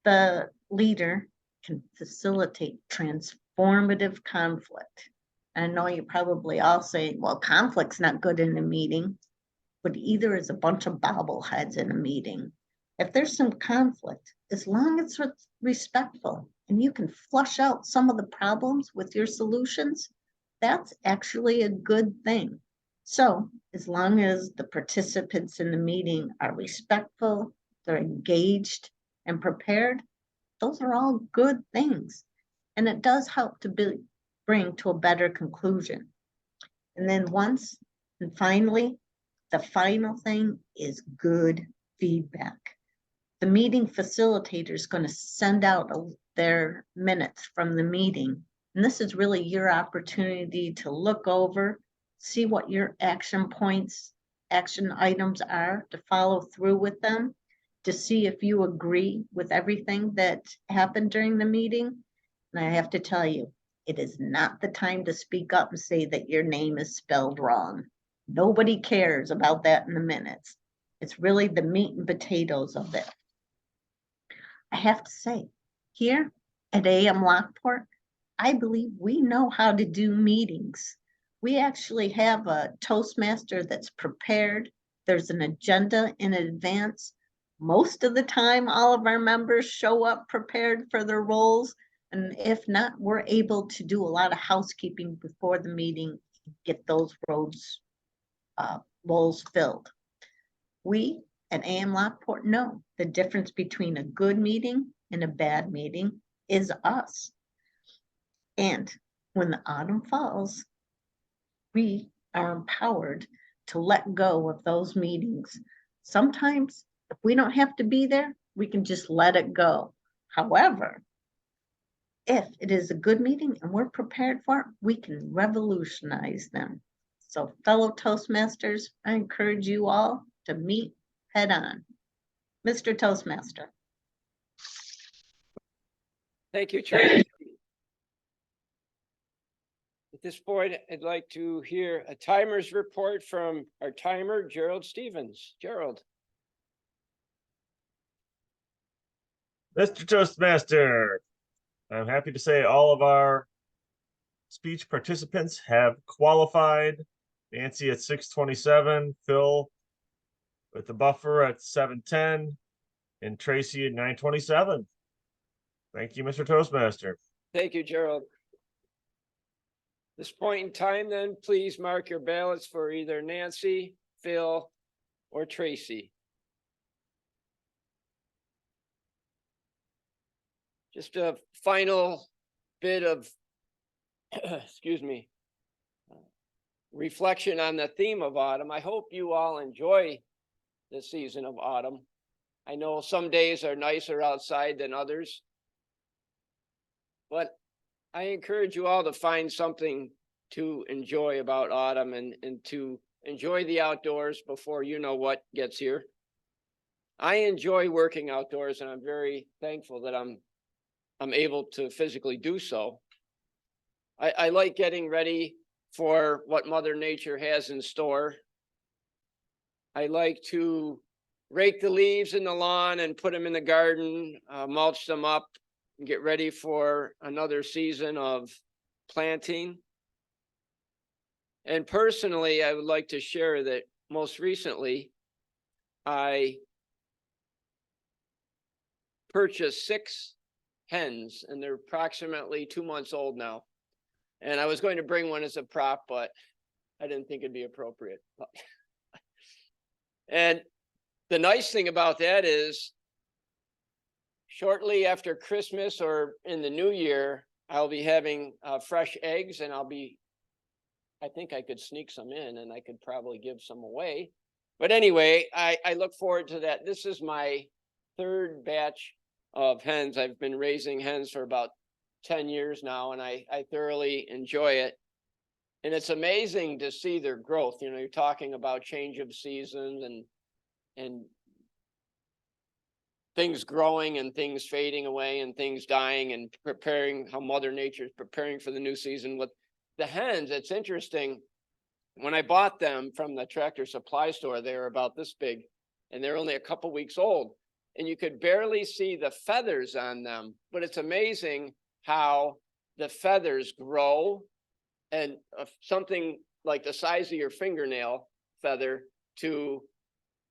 the leader can facilitate transformative conflict. I know you're probably all saying, well, conflict's not good in a meeting, but either is a bunch of bobbleheads in a meeting. If there's some conflict, as long as it's respectful and you can flush out some of the problems with your solutions, that's actually a good thing. So as long as the participants in the meeting are respectful, they're engaged and prepared, those are all good things. And it does help to bring to a better conclusion. And then once and finally, the final thing is good feedback. The meeting facilitator is going to send out their minutes from the meeting. And this is really your opportunity to look over, see what your action points, action items are, to follow through with them, to see if you agree with everything that happened during the meeting. And I have to tell you, it is not the time to speak up and say that your name is spelled wrong. Nobody cares about that in the minutes. It's really the meat and potatoes of it. I have to say, here at AM Lockport, I believe we know how to do meetings. We actually have a Toastmaster that's prepared. There's an agenda in advance. Most of the time, all of our members show up prepared for their roles. And if not, we're able to do a lot of housekeeping before the meeting, get those roles filled. We at AM Lockport know the difference between a good meeting and a bad meeting is us. And when the autumn falls, we are empowered to let go of those meetings. Sometimes if we don't have to be there, we can just let it go. However, if it is a good meeting and we're prepared for it, we can revolutionize them. So fellow Toastmasters, I encourage you all to meet head on. Mr. Toastmaster. Thank you, Tracy. At this point, I'd like to hear a timer's report from our timer, Gerald Stevens. Gerald. Mr. Toastmaster, I'm happy to say all of our speech participants have qualified. Nancy at 6:27, Phil with the buffer at 7:10, and Tracy at 9:27. Thank you, Mr. Toastmaster. Thank you, Gerald. This point in time, then, please mark your ballots for either Nancy, Phil, or Tracy. Just a final bit of, excuse me, reflection on the theme of autumn. I hope you all enjoy the season of autumn. I know some days are nicer outside than others, but I encourage you all to find something to enjoy about autumn and to enjoy the outdoors before you know what gets here. I enjoy working outdoors, and I'm very thankful that I'm able to physically do so. I like getting ready for what Mother Nature has in store. I like to rake the leaves in the lawn and put them in the garden, mulch them up, and get ready for another season of planting. And personally, I would like to share that most recently, I purchased 6 hens, and they're approximately 2 months old now. And I was going to bring one as a prop, but I didn't think it'd be appropriate. And the nice thing about that is shortly after Christmas or in the new year, I'll be having fresh eggs, and I think I could sneak some in and I could probably give some away. But anyway, I look forward to that. This is my 3rd batch of hens. I've been raising hens for about 10 years now, and I thoroughly enjoy it. And it's amazing to see their growth. You know, you're talking about change of seasons and things growing and things fading away and things dying, and preparing, how Mother Nature is preparing for the new season. With the hens, it's interesting. When I bought them from the Tractor Supply store, they were about this big, and they're only a couple weeks old, and you could barely see the feathers on them. But it's amazing how the feathers grow, and something like the size of your fingernail feather to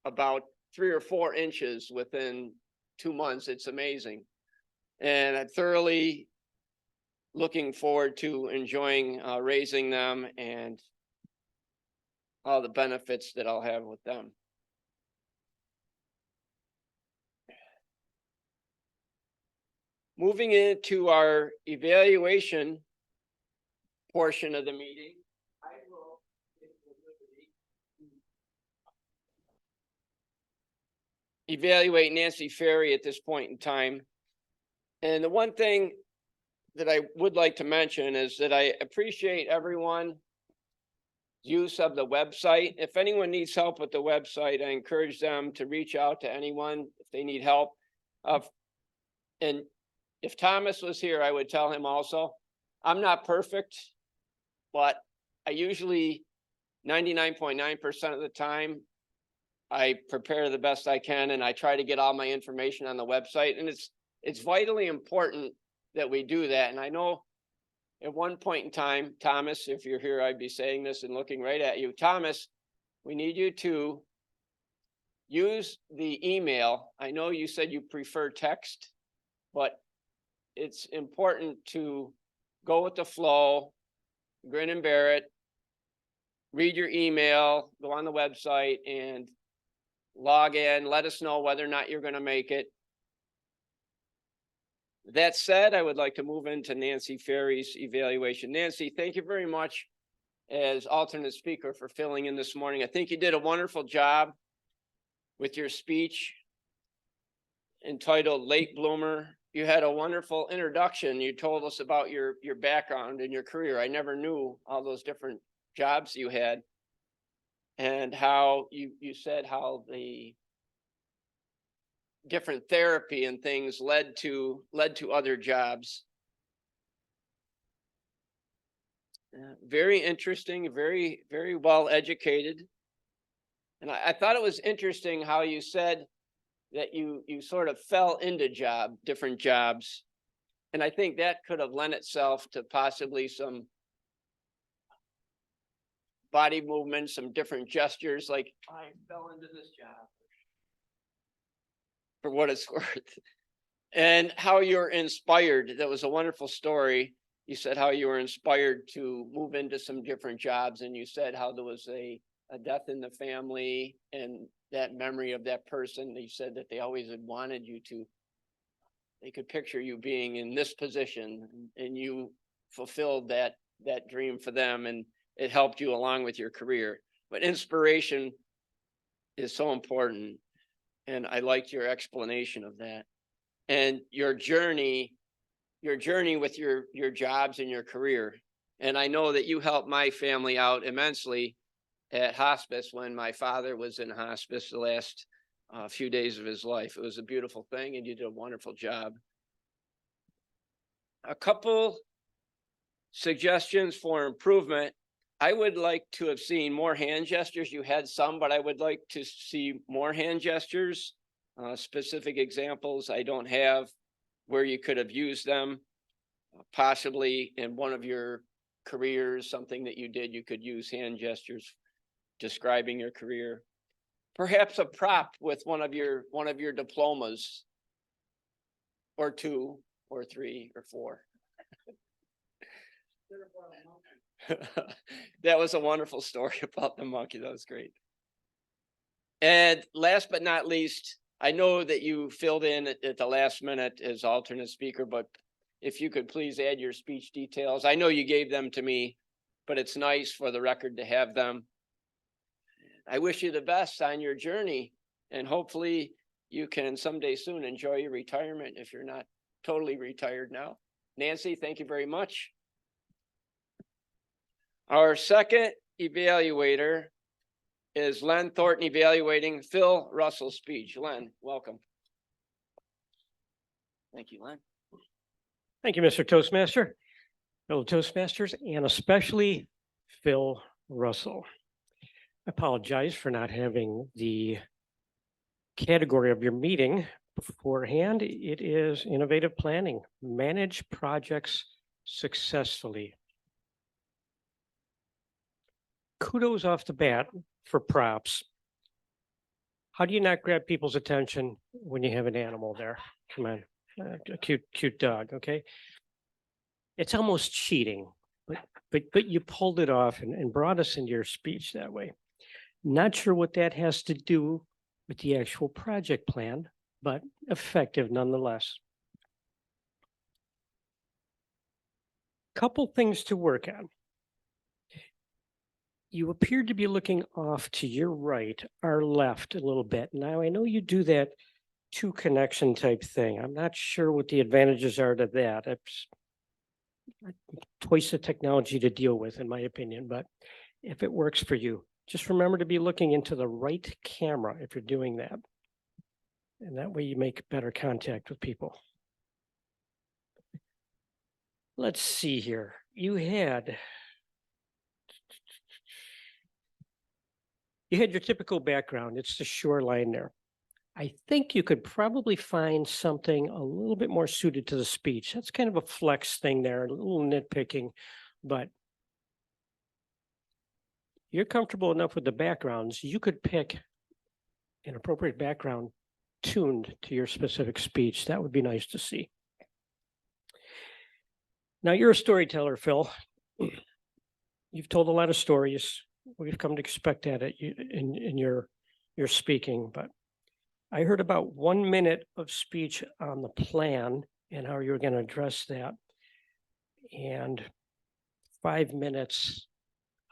about 3 or 4 inches within 2 months. It's amazing. And I'm thoroughly looking forward to enjoying raising them and all the benefits that I'll have with them. Moving into our evaluation portion of the meeting, I will take the liberty to evaluate Nancy Ferry at this point in time. And the one thing that I would like to mention is that I appreciate everyone's use of the website. If anyone needs help with the website, I encourage them to reach out to anyone if they need help. And if Thomas was here, I would tell him also, I'm not perfect, but I usually 99.9% of the time, I prepare the best I can and I try to get all my information on the website. And it's vitally important that we do that. And I know at one point in time, Thomas, if you're here, I'd be saying this and looking right at you. Thomas, we need you to use the email. I know you said you prefer text, but it's important to go with the flow, grin and bear it, read your email, go on the website and log in, let us know whether or not you're going to make it. That said, I would like to move into Nancy Ferry's evaluation. Nancy, thank you very much as alternate speaker for filling in this morning. I think you did a wonderful job with your speech entitled Late Bloomer. You had a wonderful introduction. You told us about your background and your career. I never knew all those different jobs you had and how you said how the different therapy and things led to other jobs. Very interesting, very, very well educated. And I thought it was interesting how you said that you sort of fell into different jobs. And I think that could have lent itself to possibly some body movements, some different gestures, like I fell into this job for what it's worth. And how you're inspired. That was a wonderful story. You said how you were inspired to move into some different jobs, and you said how there was a death in the family and that memory of that person. You said that they always had wanted you to, they could picture you being in this position, and you fulfilled that dream for them, and it helped you along with your career. But inspiration is so important, and I liked your explanation of that. And your journey with your jobs and your career. And I know that you helped my family out immensely at hospice when my father was in hospice the last few days of his life. It was a beautiful thing, and you did a wonderful job. A couple suggestions for improvement. I would like to have seen more hand gestures. You had some, but I would like to see more hand gestures. Specific examples I don't have where you could have used them. Possibly in one of your careers, something that you did, you could use hand gestures describing your career. Perhaps a prop with one of your diplomas, or 2 or 3 or 4. That was a wonderful story about the monkey. That was great. And last but not least, I know that you filled in at the last minute as alternate speaker, but if you could please add your speech details. I know you gave them to me, but it's nice for the record to have them. I wish you the best on your journey, and hopefully you can someday soon enjoy your retirement if you're not totally retired now. Nancy, thank you very much. Our second evaluator is Len Thornton evaluating Phil Russell's speech. Len, welcome. Thank you, Len. Thank you, Mr. Toastmaster, fellow Toastmasters, and especially Phil Russell. I apologize for not having the category of your meeting beforehand. It is innovative planning, manage projects successfully. Kudos off the bat for props. How do you not grab people's attention when you have an animal there? Come on, a cute dog, okay? It's almost cheating, but you pulled it off and brought us into your speech that way. Not sure what that has to do with the actual project plan, but effective nonetheless. Couple things to work on. You appeared to be looking off to your right, our left a little bit. Now, I know you do that two connection type thing. I'm not sure what the advantages are to that. It's twice the technology to deal with, in my opinion, but if it works for you, just remember to be looking into the right camera if you're doing that. And that way you make better contact with people. Let's see here. You had your typical background. It's the shoreline there. I think you could probably find something a little bit more suited to the speech. That's kind of a flex thing there, a little nitpicking, but you're comfortable enough with the backgrounds. You could pick an appropriate background tuned to your specific speech. That would be nice to see. Now, you're a storyteller, Phil. You've told a lot of stories. We've come to expect that in your speaking, but I heard about 1 minute of speech on the plan and how you're going to address that, and 5 minutes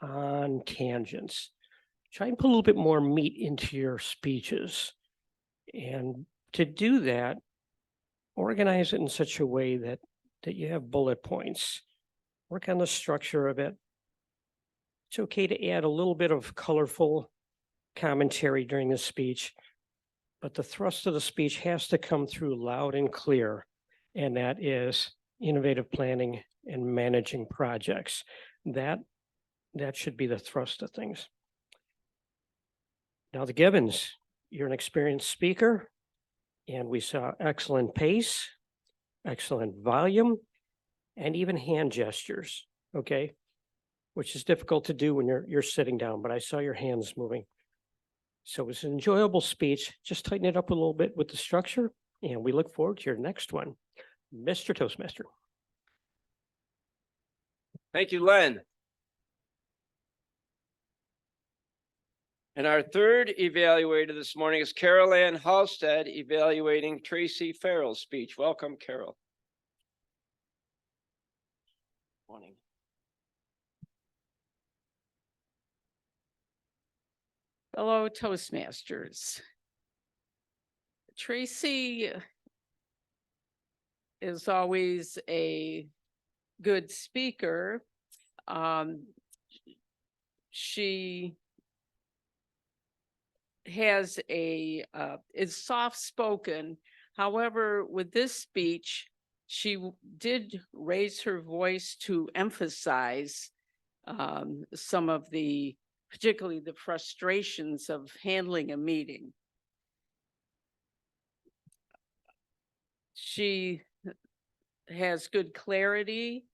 on tangents. Try and put a little bit more meat into your speeches. And to do that, organize it in such a way that you have bullet points. Work on the structure of it. It's okay to add a little bit of colorful commentary during the speech, but the thrust of the speech has to come through loud and clear, and that is innovative planning and managing projects. That should be the thrust of things. Now, the Gibbons, you're an experienced speaker, and we saw excellent pace, excellent volume, and even hand gestures, okay? Which is difficult to do when you're sitting down, but I saw your hands moving. So it was an enjoyable speech. Just tighten it up a little bit with the structure, and we look forward to your next one. Mr. Toastmaster. Thank you, Len. And our third evaluator this morning is Carol Ann Halstead, evaluating Tracy Farrell's speech. Welcome, Carol. Morning. Fellow Toastmasters. Tracy is always a good speaker. She has is soft-spoken. However, with this speech, she did raise her voice to emphasize some of particularly the frustrations of handling a meeting. She has good clarity.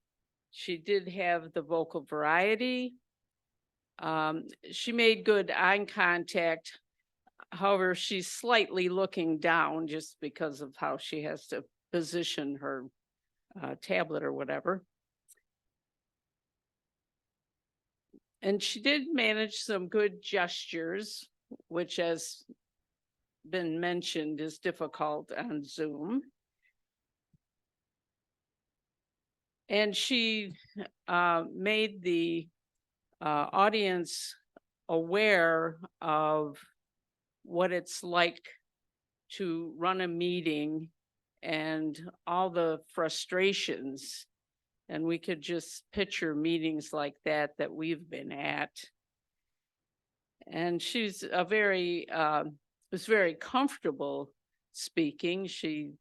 She did have the vocal variety. She made good eye contact. However, she's slightly looking down just because of how she has to position her tablet or whatever. And she did manage some good gestures, which has been mentioned is difficult on Zoom. And she made the audience aware of what it's like to run a meeting and all the frustrations. And we could just picture meetings like that we've been at. And she's was very comfortable speaking. She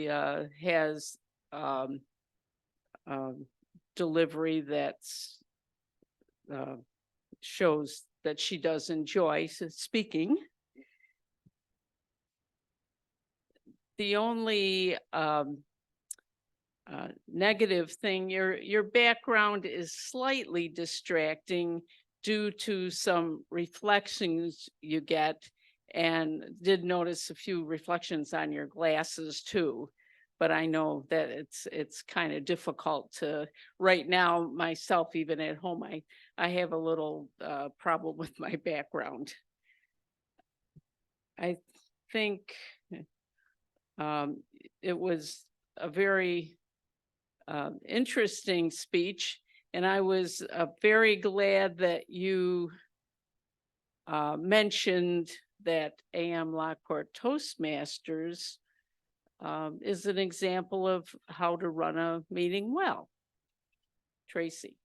has delivery that's shows that she does enjoy speaking. The only negative thing, your background is slightly distracting due to some reflections you get, and did notice a few reflections on your glasses too. But I know that it's kind of difficult to, right now, myself, even at home, I have a little problem with my background. I think it was a very interesting speech, And I was very glad that you mentioned that AM Lockport Toastmasters is an example of how to run a meeting well. Tracy.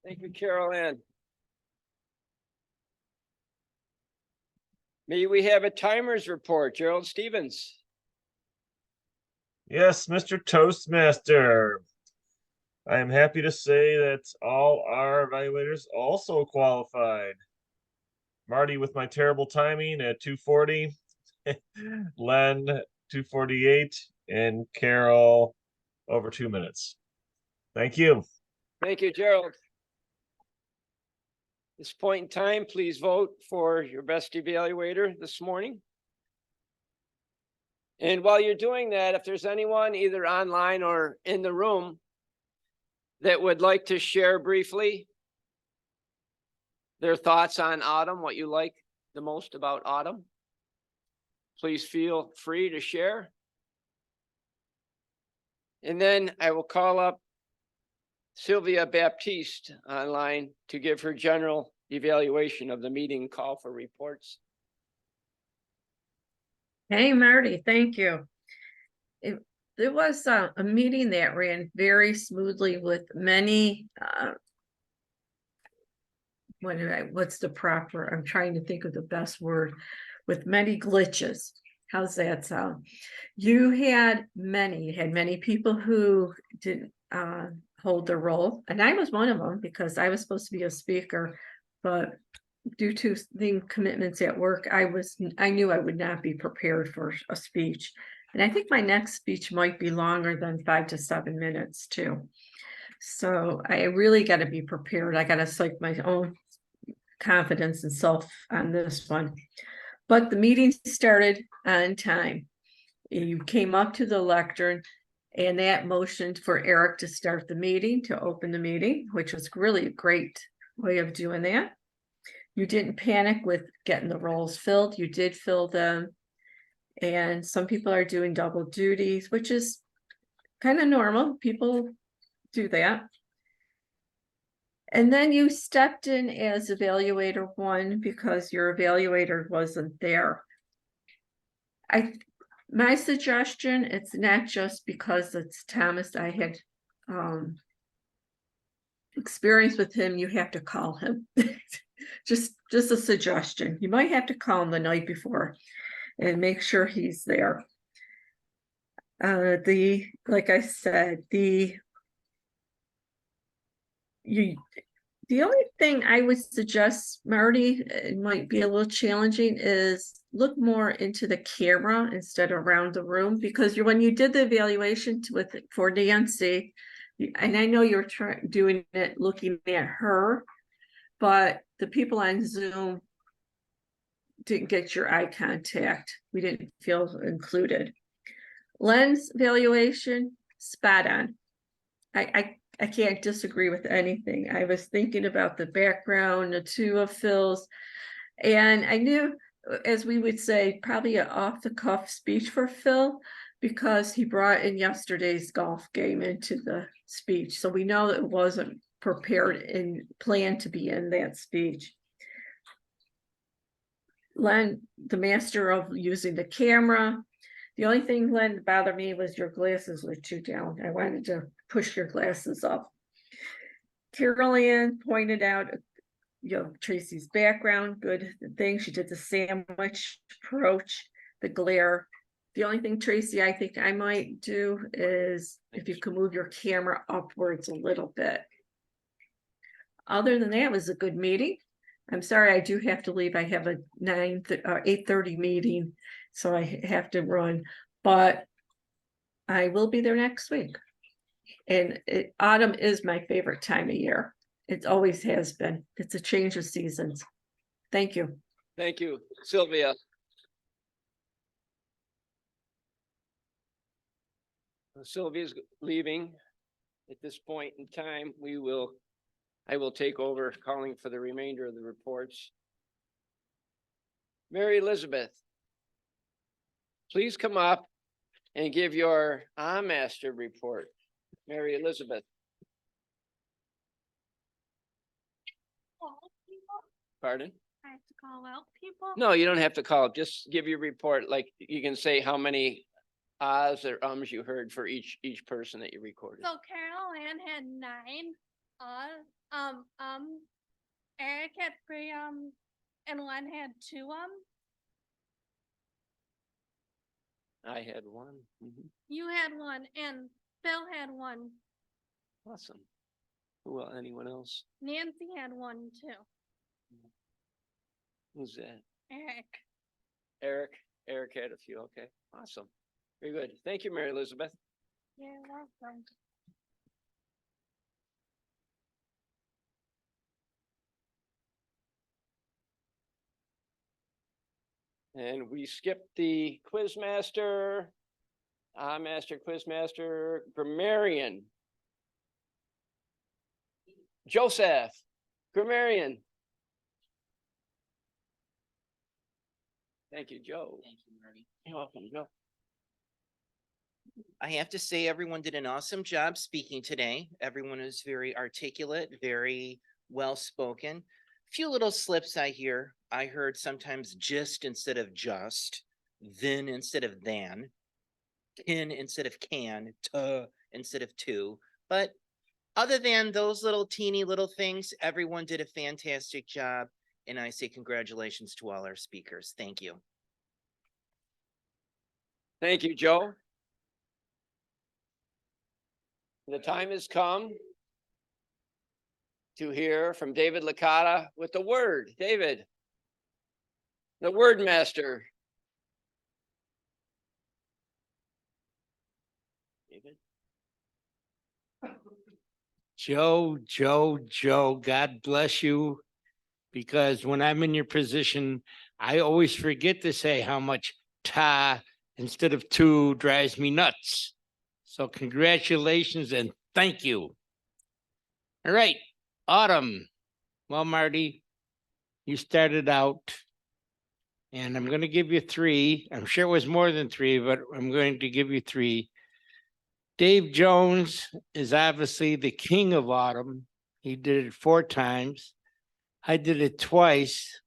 Thank you, Carol Ann. May we have a timers report, Gerald Stevens? Yes, Mr. Toastmaster. I am happy to say that all our evaluators also qualified. Marty with my terrible timing at 2:40, Len 2:48, and Carol over 2 minutes. Thank you. Thank you, Gerald. At this point in time, please vote for your best evaluator this morning. And while you're doing that, if there's anyone either online or in the room that would like to share briefly their thoughts on autumn, what you like the most about autumn, please feel free to share. And then I will call up Sylvia Baptiste online to give her general evaluation of the meeting, call for reports. Hey, Marty, thank you. There was a meeting that ran very smoothly with many, what's the proper, I'm trying to think of the best word, with many glitches. How's that sound? You had many people who didn't hold their role, and I was one of them because I was supposed to be a speaker, but due to the commitments at work, I knew I would not be prepared for a speech. And I think my next speech might be longer than 5 to 7 minutes too. So I really got to be prepared. I got to psych my own confidence and self on this one. But the meeting started on time. You came up to the lectern and that motioned for Eric to start the meeting, to open the meeting, which was really a great way of doing that. You didn't panic with getting the roles filled. You did fill them. And some people are doing double duties, which is kind of normal. People do that. And then you stepped in as evaluator 1 because your evaluator wasn't there. My suggestion, it's not just because it's Thomas. I had experience with him. You have to call him. just a suggestion. You might have to call him the night before and make sure he's there. Like I said, the only thing I would suggest, Marty, it might be a little challenging, is look more into the camera instead of around the room, because when you did the evaluation for Nancy, and I know you're doing it looking at her, but the people on Zoom didn't get your eye contact. We didn't feel included. Len's evaluation, spot on. I can't disagree with anything. I was thinking about the background, the 2 of Phil's, and I knew, as we would say, probably an off-the-cuff speech for Phil, because he brought in yesterday's golf game into the speech. So we know that it wasn't prepared and planned to be in that speech. Len, the master of using the camera. The only thing, Len, that bothered me was your glasses were too down. I wanted to push your glasses up. Carol Ann pointed out, Tracy's background, good thing. She did the sandwich approach, the glare. The only thing, Tracy, I think I might do is if you could move your camera upwards a little bit. Other than that, it was a good meeting. I'm sorry, I do have to leave. I have a 8:30 meeting, so I have to run, but I will be there next week. And autumn is my favorite time of year. It always has been. It's a change of seasons. Thank you. Thank you, Sylvia. Sylvia's leaving. At this point in time, I will take over calling for the remainder of the reports. Mary Elizabeth, please come up and give your master report. Mary Elizabeth. Pardon? I have to call out people? No, you don't have to call. Just give your report. Like you can say how many ahs or ums you heard for each person that you recorded. So Carol Ann had 9. Eric had 3 and one had 2 I had 1. You had 1 and Phil had 1. Awesome. Well, anyone else? Nancy had 1 too. Who's that? Eric. Eric had a few. Okay, awesome. Very good. Thank you, Mary Elizabeth. You're welcome. And we skipped the Quizmaster, Master Quizmaster, Grammarian. Joseph, Grammarian. Thank you, Joe. Thank you, Marty. You're welcome, Joe. I have to say, everyone did an awesome job speaking today. Everyone was very articulate, very well spoken. Few little slips I hear. I heard sometimes just instead of just, then instead of than, can instead of can, to instead of to. But other than those little teeny little things, everyone did a fantastic job. And I say congratulations to all our speakers. Thank you. Thank you, Joe. The time has come to hear from David Licata with the word. David, the word master. David. Joe, God bless you. Because when I'm in your position, I always forget to say how much ta instead of to drives me nuts. So congratulations and thank you. All right, Autumn. Well, Marty, you started out and I'm going to give you 3. I'm sure it was more than 3, but I'm going to give you 3. Dave Jones is obviously the king of autumn. He did it 4 times. I did it twice.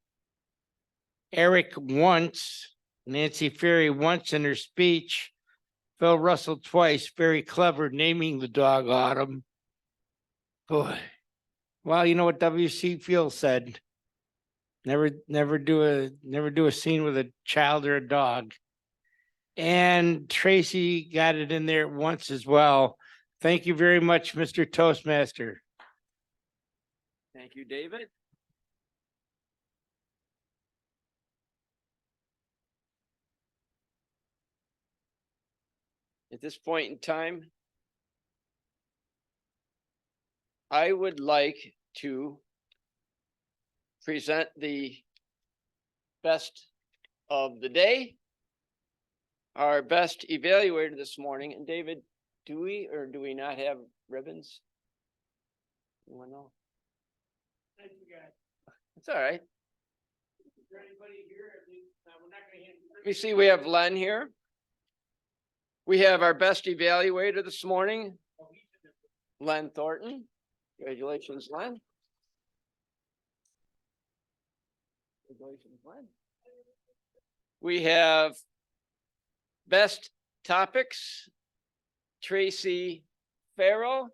Eric once, Nancy Ferry once in her speech, Phil Russell twice, very clever naming the dog Autumn. Boy, well, you know what W.C. Fields said, never do a scene with a child or a dog. And Tracy got it in there once as well. Thank you very much, Mr. Toastmaster. Thank you, David. At this point in time, I would like to present the best of the day, our best evaluator this morning. And David, do we or do we not have ribbons? Anyone know? It's all right. Let me see, we have Len here. We have our best evaluator this morning, Len Thornton. Congratulations, Len. Congratulations, Len. We have best topics, Tracy Farrell.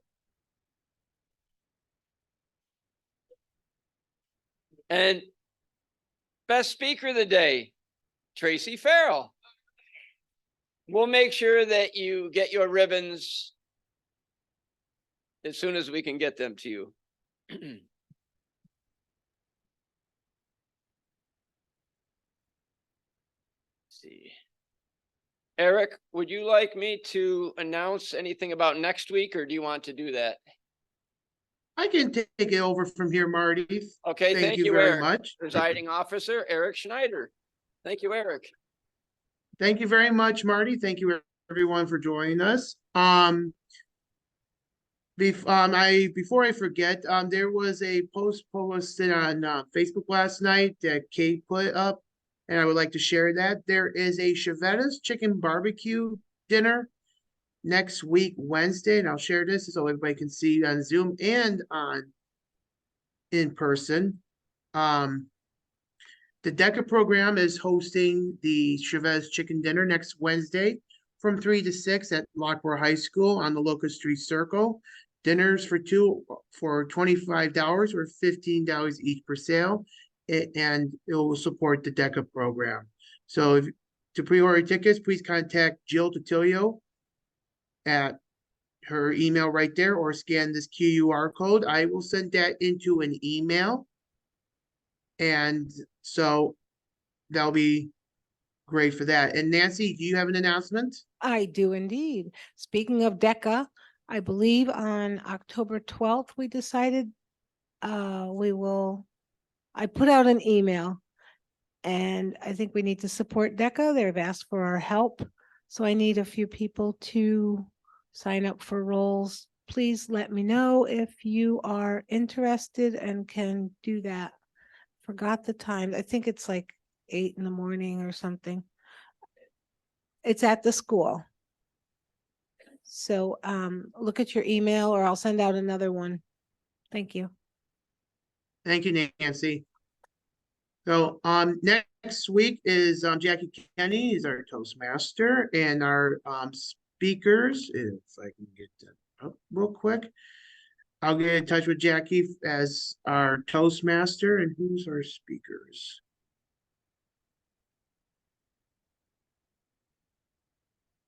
And best speaker of the day, Tracy Farrell. We'll make sure that you get your ribbons as soon as we can get them to you. See. Eric, would you like me to announce anything about next week, or do you want to do that? I can take it over from here, Marty. Okay, thank you very Eric. much. Presiding officer, Eric Schneider. Thank you, Eric. Thank you very much, Marty. Thank you everyone for joining us. Before I forget, there was a post posted on Facebook last night that Kate put up, and I would like to share that. There is a Chevetta's Chicken Barbecue dinner next week, Wednesday, and I'll share this so everybody can see on Zoom and on in person. The DECA program is hosting the Chavez Chicken Dinner next Wednesday from 3 to 6 at Lockport High School on the Locust Street Circle. Dinners for two for $25 or $15 each per sale, and it will support the DECA program. So if, to pre-order tickets, please contact Jill Totilio at her email right there or scan this QR code. I will send that into an email. And so that'll be great for that. And Nancy, do you have an announcement? I do indeed. Speaking of DECA, I believe on October 12th, we decided I put out an email and I think we need to support DECA. They've asked for our help. So I need a few people to sign up for roles. Please let me know if you are interested and can do that. Forgot the time. I think it's like 8 in the morning or something. It's at the school. So look at your email or I'll send out another one. Thank you. Thank you, Nancy. So next week is Jackie Kenny is our Toastmaster, and our speakers, if I can get that up real quick. I'll get in touch with Jackie as our Toastmaster, and who's our speakers?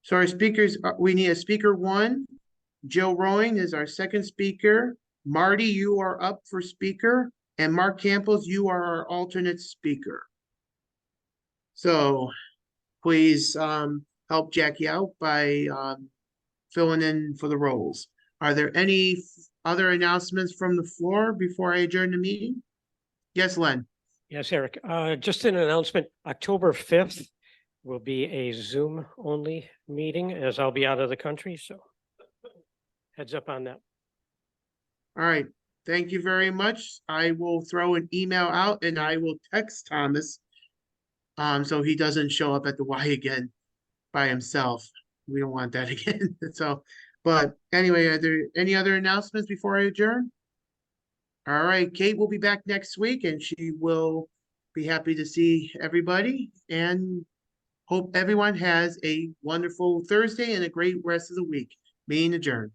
So our speakers, we need a speaker 1. Joe Rowing is our second speaker. Marty, you are up for speaker. And Mark Campos, you are our alternate speaker. So please help Jackie out by filling in for the roles. Are there any other announcements from the floor before I adjourn the meeting? Yes, Len. Yes, Eric. Just an announcement, October 5th will be a Zoom only meeting as I'll be out of the country. So heads up on that. All right. Thank you very much. I will throw an email out and I will text Thomas so he doesn't show up at the Y again by himself. We don't want that again. So, but anyway, are there any other announcements before I adjourn? All right, Kate will be back next week and she will be happy to see everybody and hope everyone has a wonderful Thursday and a great rest of the week. Meeting adjourned.